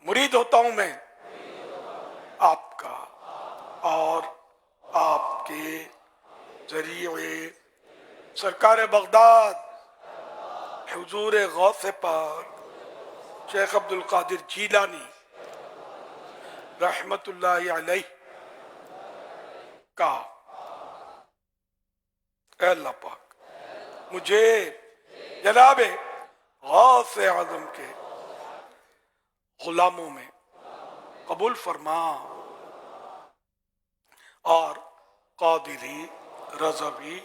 مرید ہوتا ہوں میں آپ کا اور آپ کے ذریعے سرکار بغداد حضور غوث پاک شیخ عبد القادر جیلانی رحمت اللہ علیہ کا. اے اللہ پاک مجھے جناب غوث اعظم کے غلاموں میں قبول فرما اور قادری رضوی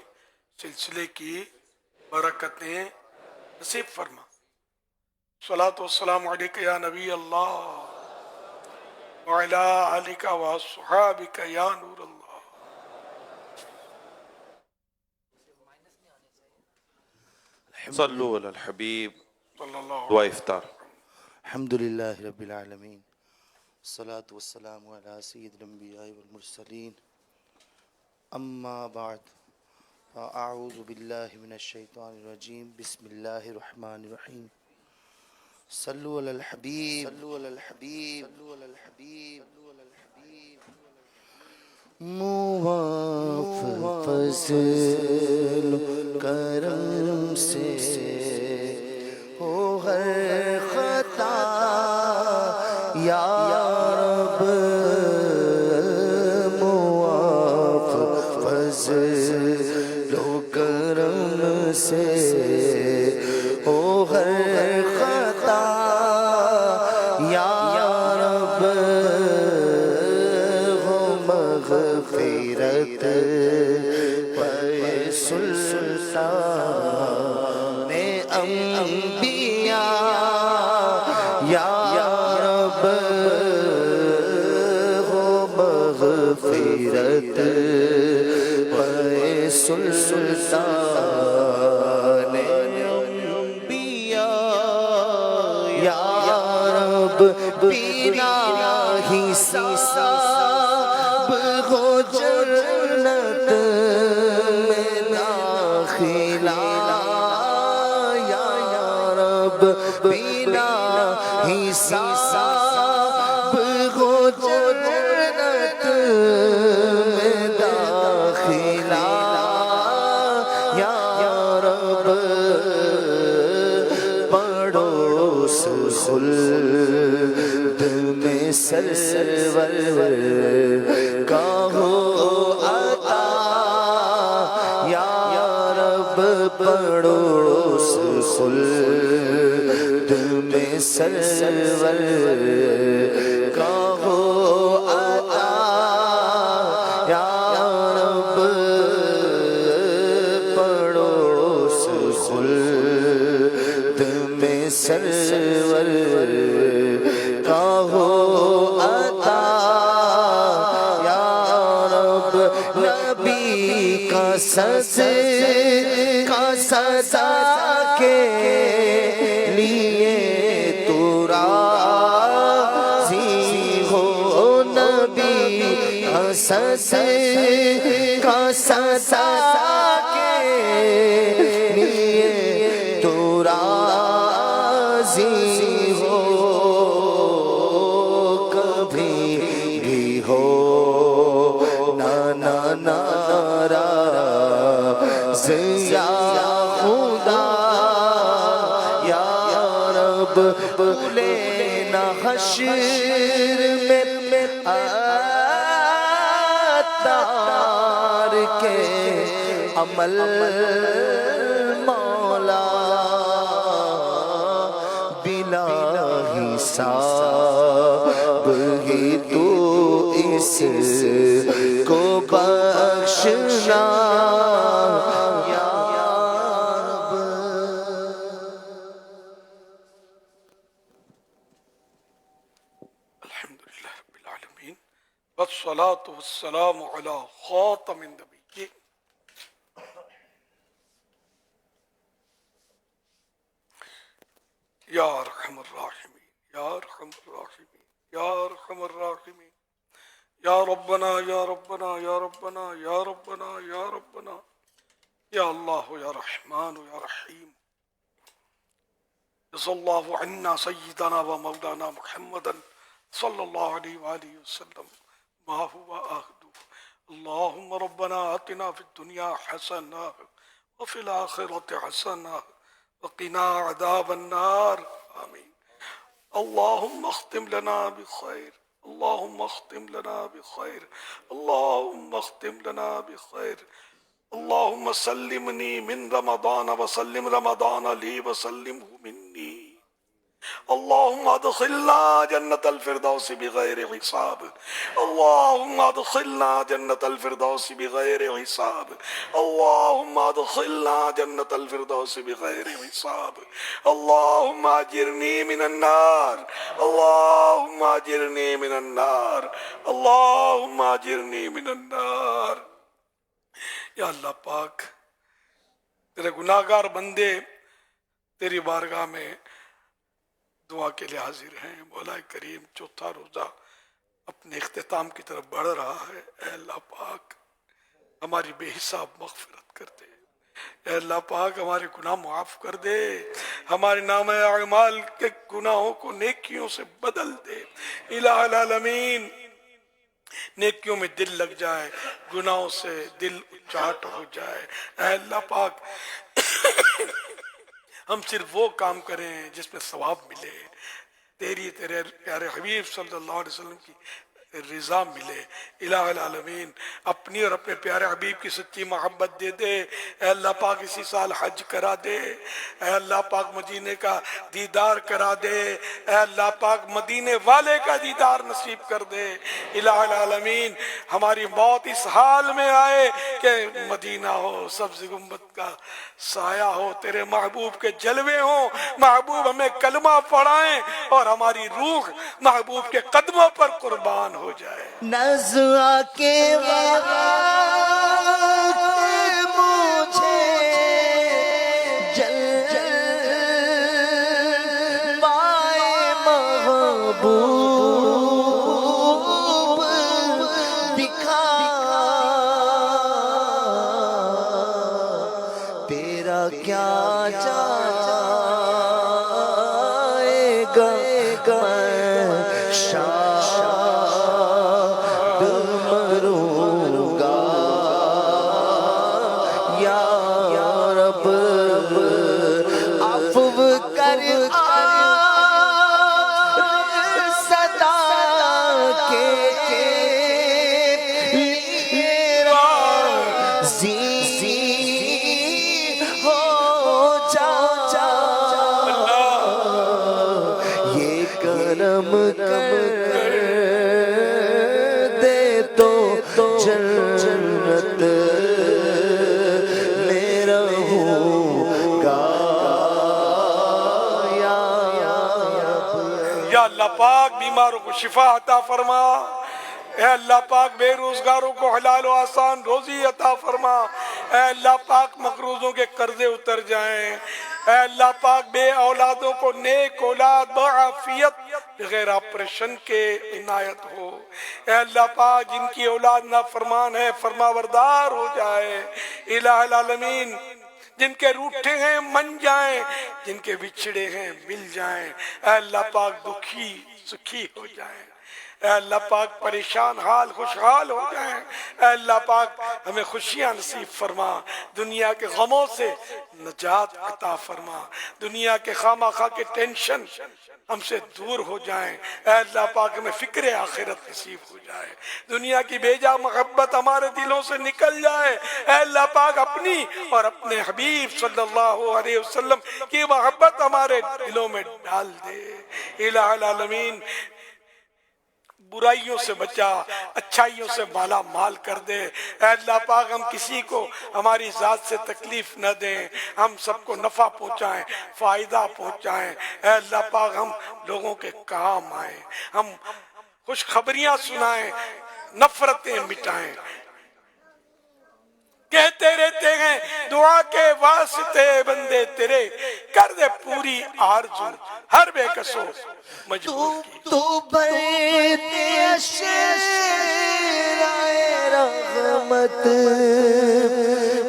سلسلے کی برکتیں نصیب فرما. صلاۃ والسلام علیک یا نبی اللہ وعلی آلک وصحابک یا نور اللہ. صلو علی الحبیب. دعا افطار. الحمدللہ رب العالمین، الصلاة والسلام علی سید الانبیاء والمرسلین، اما بعد فاعوذ باللہ من الشیطان الرجیم، بسم اللہ الرحمن الرحیم. صلو علی الحبیب، صلو علی الحبیب، صلو علی الحبیب. مواف فضل کرم سے ہو ہر خطا یا رب، مواف فضل کرم سے ہو ہر خطا یا رب، ہو مغفرت پر سلطان انبیاء یا رب، ہو مغفرت پر سلطان انبیاء یا رب، بنا حساب ہو جنت میں داخلہ یا رب، رب بلا حساب ہو جنت میں داخلہ یا رب پڑوس خلد میں سرور کا ہو عطا یا رب پڑوس خلد میں سرور کا ہو عطا یا رب پڑوس خلد میں سرور کا ہو عطا یا رب نبی کا صدا کے لیے تو راضی ہو نبی کا صدا کے لیے تو راضی ہو کبھی بھی ہو ناراض یا خدا یا رب بھولے نہ حشر میں عطار کے عمل مولا بلا حساب ہی تو اس کو بخشنا یا رب. الحمدللہ رب العالمین والصلاة والسلام علی خاتم النبیین. یا ارحم الراحمین یا ارحم الراحمین یا ارحم الراحمین یا ربنا یا ربنا یا ربنا یا ربنا یا ربنا یا اللہ یا رحمان یا رحیم. جزا اللہ عنا سیدنا و مولانا محمدا صلی اللہ علیہ وآلہ وسلم ما هو آخدو. اللہم ربنا آتنا فی الدنیا حسنہ وفی الآخرة حسنہ وقنا عذاب النار آمین. اللہم اختم لنا بخیر اللہم اختم لنا بخیر اللہم اختم لنا بخیر. اللہم سلمنی من رمضان وسلم رمضان لی وسلمہ منی. اللہم ادخلنا جنت الفردوس بغیر حساب اللہم ادخلنا جنت الفردوس بغیر حساب اللہم ادخلنا جنت الفردوس بغیر حساب اللہم اجرنی من النار اللہم اجرنی من النار اللہم اجرنی من النار. یا اللہ پاک تیرے گناہگار بندے تیری بارگاہ میں دعا کے لیے حاضر ہیں. مولا کریم چوتھا روزہ اپنے اختتام کی طرف بڑھ رہا ہے. اے اللہ پاک ہماری بے حساب مغفرت کر دے. اے اللہ پاک ہمارے گناہ معاف کر دے. ہمارے نام اعمال کے گناہوں کو نیکیوں سے بدل دے. الہ العالمین نیکیوں میں دل لگ جائے گناہوں سے دل اچاٹ ہو جائے. اے اللہ پاک ہم صرف وہ کام کریں جس میں ثواب ملے تیرے پیارے حبیب صلی اللہ علیہ وسلم کی رضا ملے. الہ العالمین اپنی اور اپنے پیارے حبیب کی سچی محبت دے دے. اے اللہ پاک اسی سال حج کرا دے. اے اللہ پاک مدینے کا دیدار کرا دے. اے اللہ پاک مدینے والے کا دیدار نصیب کر دے. الہ العالمین ہماری موت اس حال میں آئے کہ مدینہ ہو سبز گنبد کا سایہ ہو تیرے محبوب کے جلوے ہوں. محبوب ہمیں کلمہ پڑھائیں اور ہماری روح محبوب کے قدموں پر قربان ہو جائے. نزع کے مجھے جلوائے محبوب دکھا تیرا کیا جادو کرم کر دے تو جنت میں رہوں گا یا اللہ پاک بیماروں کو شفا عطا فرما، اے اللہ پاک بے روزگاروں کو حلال و آسان روزی عطا فرما، اے اللہ پاک مقروضوں کے قرضے اتر جائیں، اے اللہ پاک بے اولادوں کو نیک اولاد بعافیت بغیر آپریشن کے عنایت ہو، اے اللہ پاک جن کی اولاد نافرمان ہے فرماوردار ہو جائے، الہ العالمین جن کے روٹھے ہیں من جائیں، جن کے بچھڑے ہیں مل جائیں، اے اللہ پاک دکھی سکھی ہو جائیں، اے اللہ پاک پریشان حال خوشحال ہو جائیں، اے اللہ پاک ہمیں خوشیاں نصیب فرما، دنیا کے غموں سے نجات عطا فرما، دنیا کے خواہ خواہ کے ٹینشن ہم سے دور ہو جائیں، اے اللہ پاک ہمیں فکر آخرت نصیب ہو جائے، دنیا کی بیجا محبت ہمارے دلوں سے نکل جائے، اے اللہ پاک اپنی اور اپنے حبیب صلی اللہ علیہ وسلم کی محبت ہمارے دلوں میں ڈال دے، الہ العالمین برائیوں سے بچا، اچھائیوں سے مالا مال کر دے، اے اللہ پاک ہم کسی کو ہماری ذات سے تکلیف نہ دیں، ہم سب کو نفع پہنچائیں، فائدہ پہنچائیں، اے اللہ پاک ہم لوگوں کے کام آئیں، ہم خوشخبریاں سنائیں، نفرتیں مٹائیں، کہتے رہتے ہیں دعا کے واسطے بندے تیرے کر دے پوری آرزو ہر بے کسو مجبور کی تو بھرتے شیرائے رحمت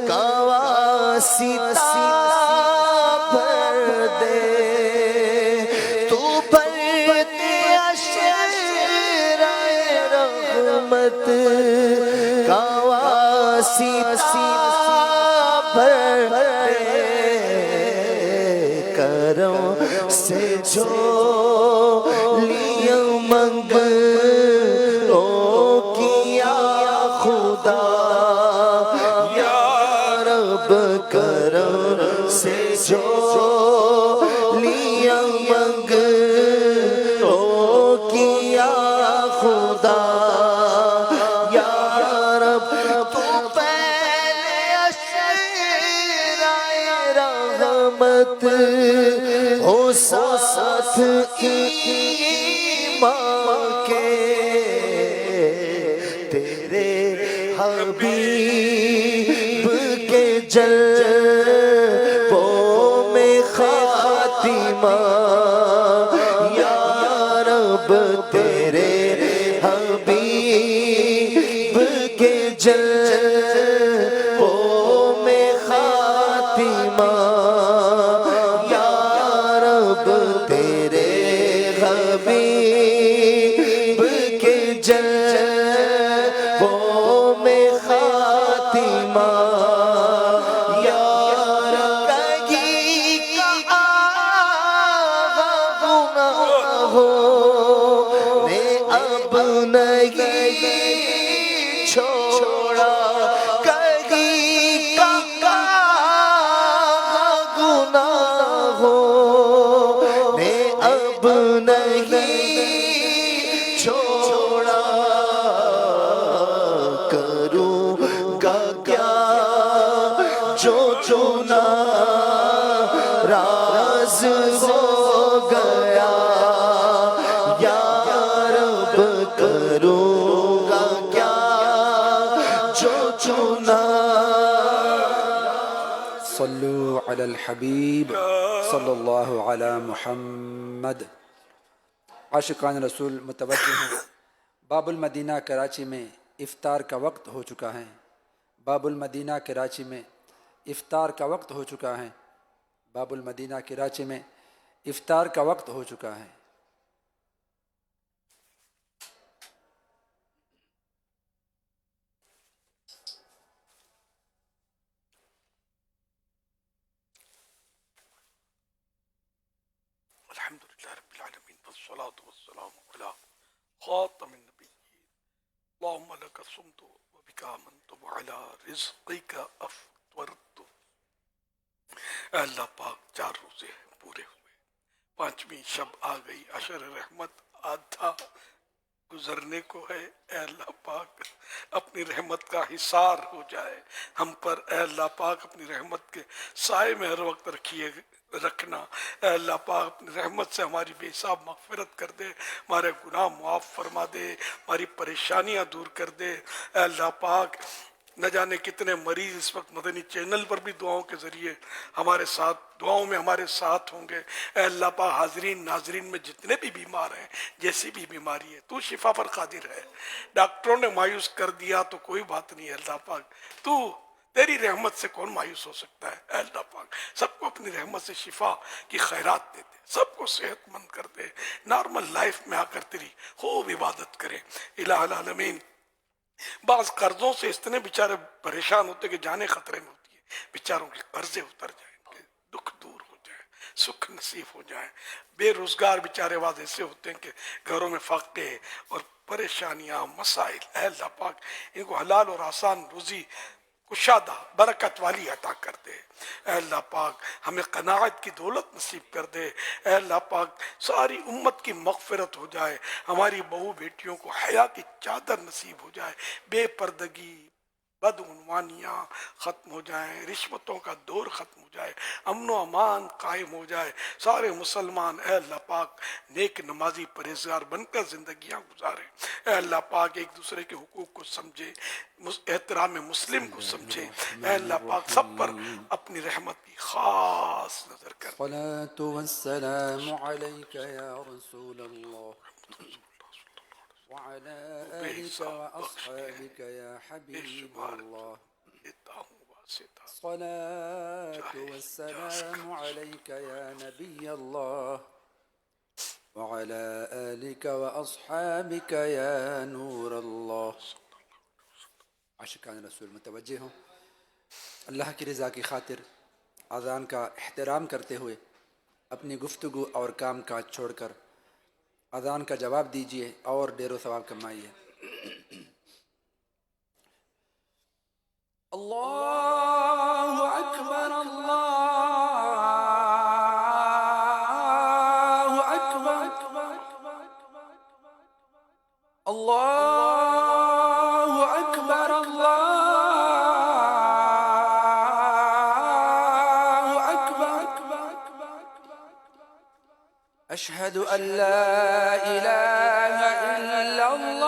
کا واسطہ بھر دے، تو بھرتے شیرائے رحمت کا واسطہ بھر دے، کرم سے جو لیا منگ او کیا خدا، یا رب کرم سے جو لیا منگ او کیا خدا، یا رب تو پہلے اشرائے رحمت ہو ساتھ ایمان کے، تیرے حبیب کے جلووں میں خاتمہ، یا رب تیرے حبیب کے جلووں میں خاتمہ، یا رب تیرے حبیب کے جلووں میں خاتمہ، یا رب کہیں کا گناہوں نے اب نہیں چھوڑا، کہیں کا گناہوں نے اب نہیں چھوڑا، کروں گا کیا جو چنا راز ہو گیا، یا رب کروں گا کیا جو چنا۔ صلو علی الحبیب صلی اللہ علی محمد۔ عاشقان رسول متوجہ ہیں، باب المدینہ کراچی میں افطار کا وقت ہو چکا ہے، باب المدینہ کراچی میں افطار کا وقت ہو چکا ہے، باب المدینہ کراچی میں افطار کا وقت ہو چکا ہے۔ الحمدللہ رب العالمین والصلاة والسلام علی خاتم النبیین، اللہم لک صمت وبک آمنت وعلی رزقک افطرت۔ اے اللہ پاک 4 روزے پورے ہوئے، 5ویں شب آ گئی، عشر رحمت آدھا گزرنے کو ہے، اے اللہ پاک اپنی رحمت کا حصار ہو جائے ہم پر، اے اللہ پاک اپنی رحمت کے سائے میں ہر وقت رکھنا، اے اللہ پاک اپنی رحمت سے ہماری بے حساب مغفرت کر دے، ہمارے گناہ معاف فرما دے، ہماری پریشانیاں دور کر دے، اے اللہ پاک نہ جانے کتنے مریض اس وقت مدنی چینل پر بھی دعاؤں کے ذریعے ہمارے ساتھ دعاؤں میں ہمارے ساتھ ہوں گے، اے اللہ پاک حاضرین ناظرین میں جتنے بھی بیمار ہیں، جیسی بھی بیماری ہے تو شفا پر قادر ہے، ڈاکٹروں نے مایوس کر دیا تو کوئی بات نہیں ہے، اللہ پاک تو تیری رحمت سے کون مایوس ہو سکتا ہے، اے اللہ پاک سب کو اپنی رحمت سے شفا کی خیرات دے دے، سب کو صحت مند کر دے، نارمل لائف میں آ کر تیری خوب عبادت کرے الہ العالمین۔ بعض قرضوں سے اتنے بیچارے پریشان ہوتے کہ جانے خطرے میں ہوتی ہے، بیچاروں کے قرضے اتر جائیں، ان کے دکھ دور ہو جائے، سکھ نصیب ہو جائیں، بے روزگار بیچارے بعض ایسے ہوتے ہیں کہ گھروں میں فاقے اور پریشانیاں مسائل، اے اللہ پاک ان کو حلال اور آسان روزی کشادہ برکت والی عطا کر دے، اے اللہ پاک ہمیں قناعت کی دولت نصیب کر دے، اے اللہ پاک ساری امت کی مغفرت ہو جائے، ہماری بہو بیٹیوں کو حیا کی چادر نصیب ہو جائے، بے پردگی بدعنوانیاں ختم ہو جائیں، رشوتوں کا دور ختم ہو جائے، امن و امان قائم ہو جائے، سارے مسلمان اے اللہ پاک نیک نمازی پرہیزگار بن کر زندگیاں گزارے، اے اللہ پاک ایک دوسرے کے حقوق کو سمجھے، احترام مسلم کو سمجھے، اے اللہ پاک سب پر اپنی رحمت کی خاص نظر کر دے۔ الصلاة والسلام عليك يا رسول الله وعلى آلك وأصحابك يا حبيب الله. الصلاة والسلام عليك يا نبي الله وعلى آلك وأصحابك يا نور الله. عاشقان رسول متوجہ ہوں، اللہ کی رضا کی خاطر اذان کا احترام کرتے ہوئے اپنی گفتگو اور کام کاج چھوڑ کر اذان کا جواب دیجیے اور ڈیر و ثواب کمائیے۔ اللہ اکبر اللہ اکبر اللہ اکبر اللہ اکبر اشہد ان لا الہ الا اللہ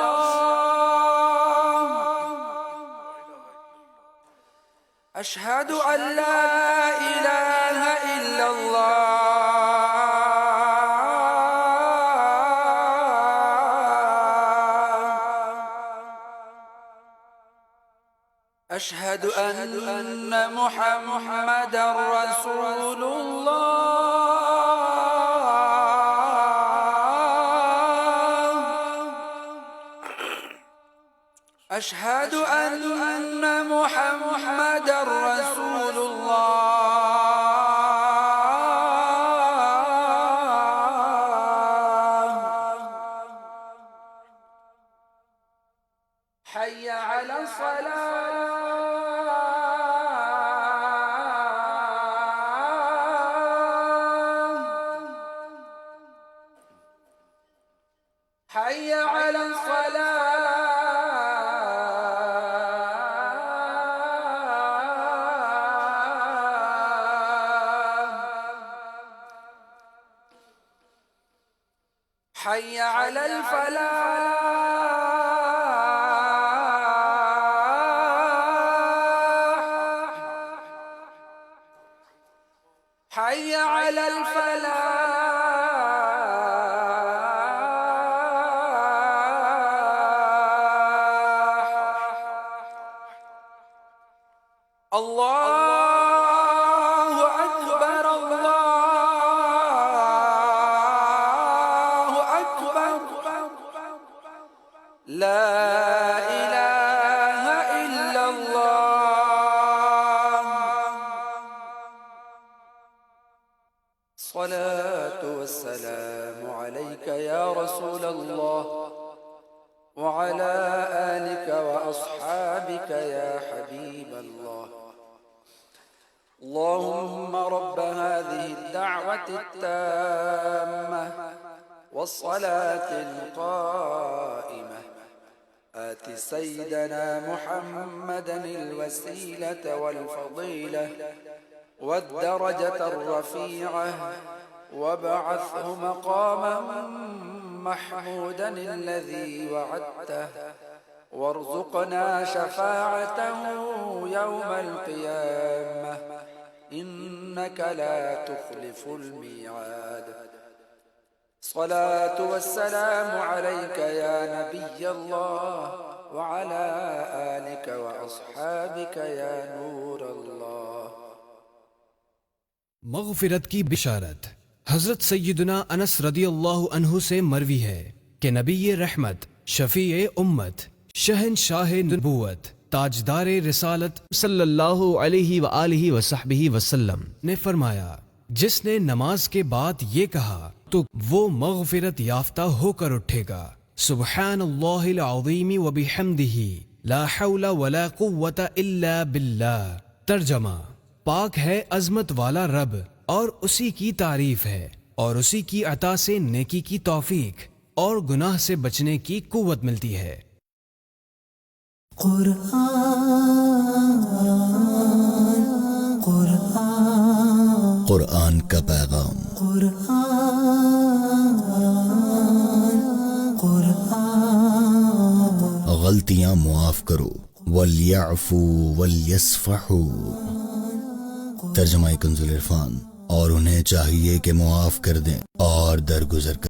اشہد ان لا الہ الا اللہ اشہد ان محمد رسول اللہ اشہد ان محمد رسول اللہ حی علی الصلاة حی علی حي على الفلاح حي على الفلاح الله أكبر الله أكبر لا إله إلا الله الصلاة والسلام عليك يا رسول الله وعلى آلك وأصحابك يا حبيب الله اللهم رب هذه الدعوة التامة والصلاة القائمة آت سيدنا محمدا الوسيلة والفضيلة والدرجة الرفيعة وابعثه مقاما محمودا الذي وعدته وارزقنا شفاعته يوم القيامة إنك لا تخلف الميعاد الصلاة والسلام عليك يا نبي الله وعلى آلك وأصحابك يا نور الله. مغفرت کی بشارت حضرت سیدنا انس رضی اللہ عنہ سے مروی ہے کہ نبی رحمت، شفیع امت، شہنشاہ نبوت، تاجدار رسالت صلی اللہ علیہ وآلہ وصحبہ وسلم نے فرمایا، جس نے نماز کے بعد یہ کہا تو وہ مغفرت یافتہ ہو کر اٹھے گا. سبحان اللہ العظیم وبحمدہ لا حول ولا قوة الا باللہ. ترجمہ: پاک ہے عظمت والا رب اور اسی کی تعریف ہے اور اسی کی عطا سے نیکی کی توفیق اور گناہ سے بچنے کی قوت ملتی ہے. قرآن کا پیغام. غلطیاں معاف کرو. وَلْيَعْفُوا وَلْيَصْفَحُوا. ترجمہ کنز العرفان. اور انہیں چاہیے کہ معاف کر دیں اور درگزر کر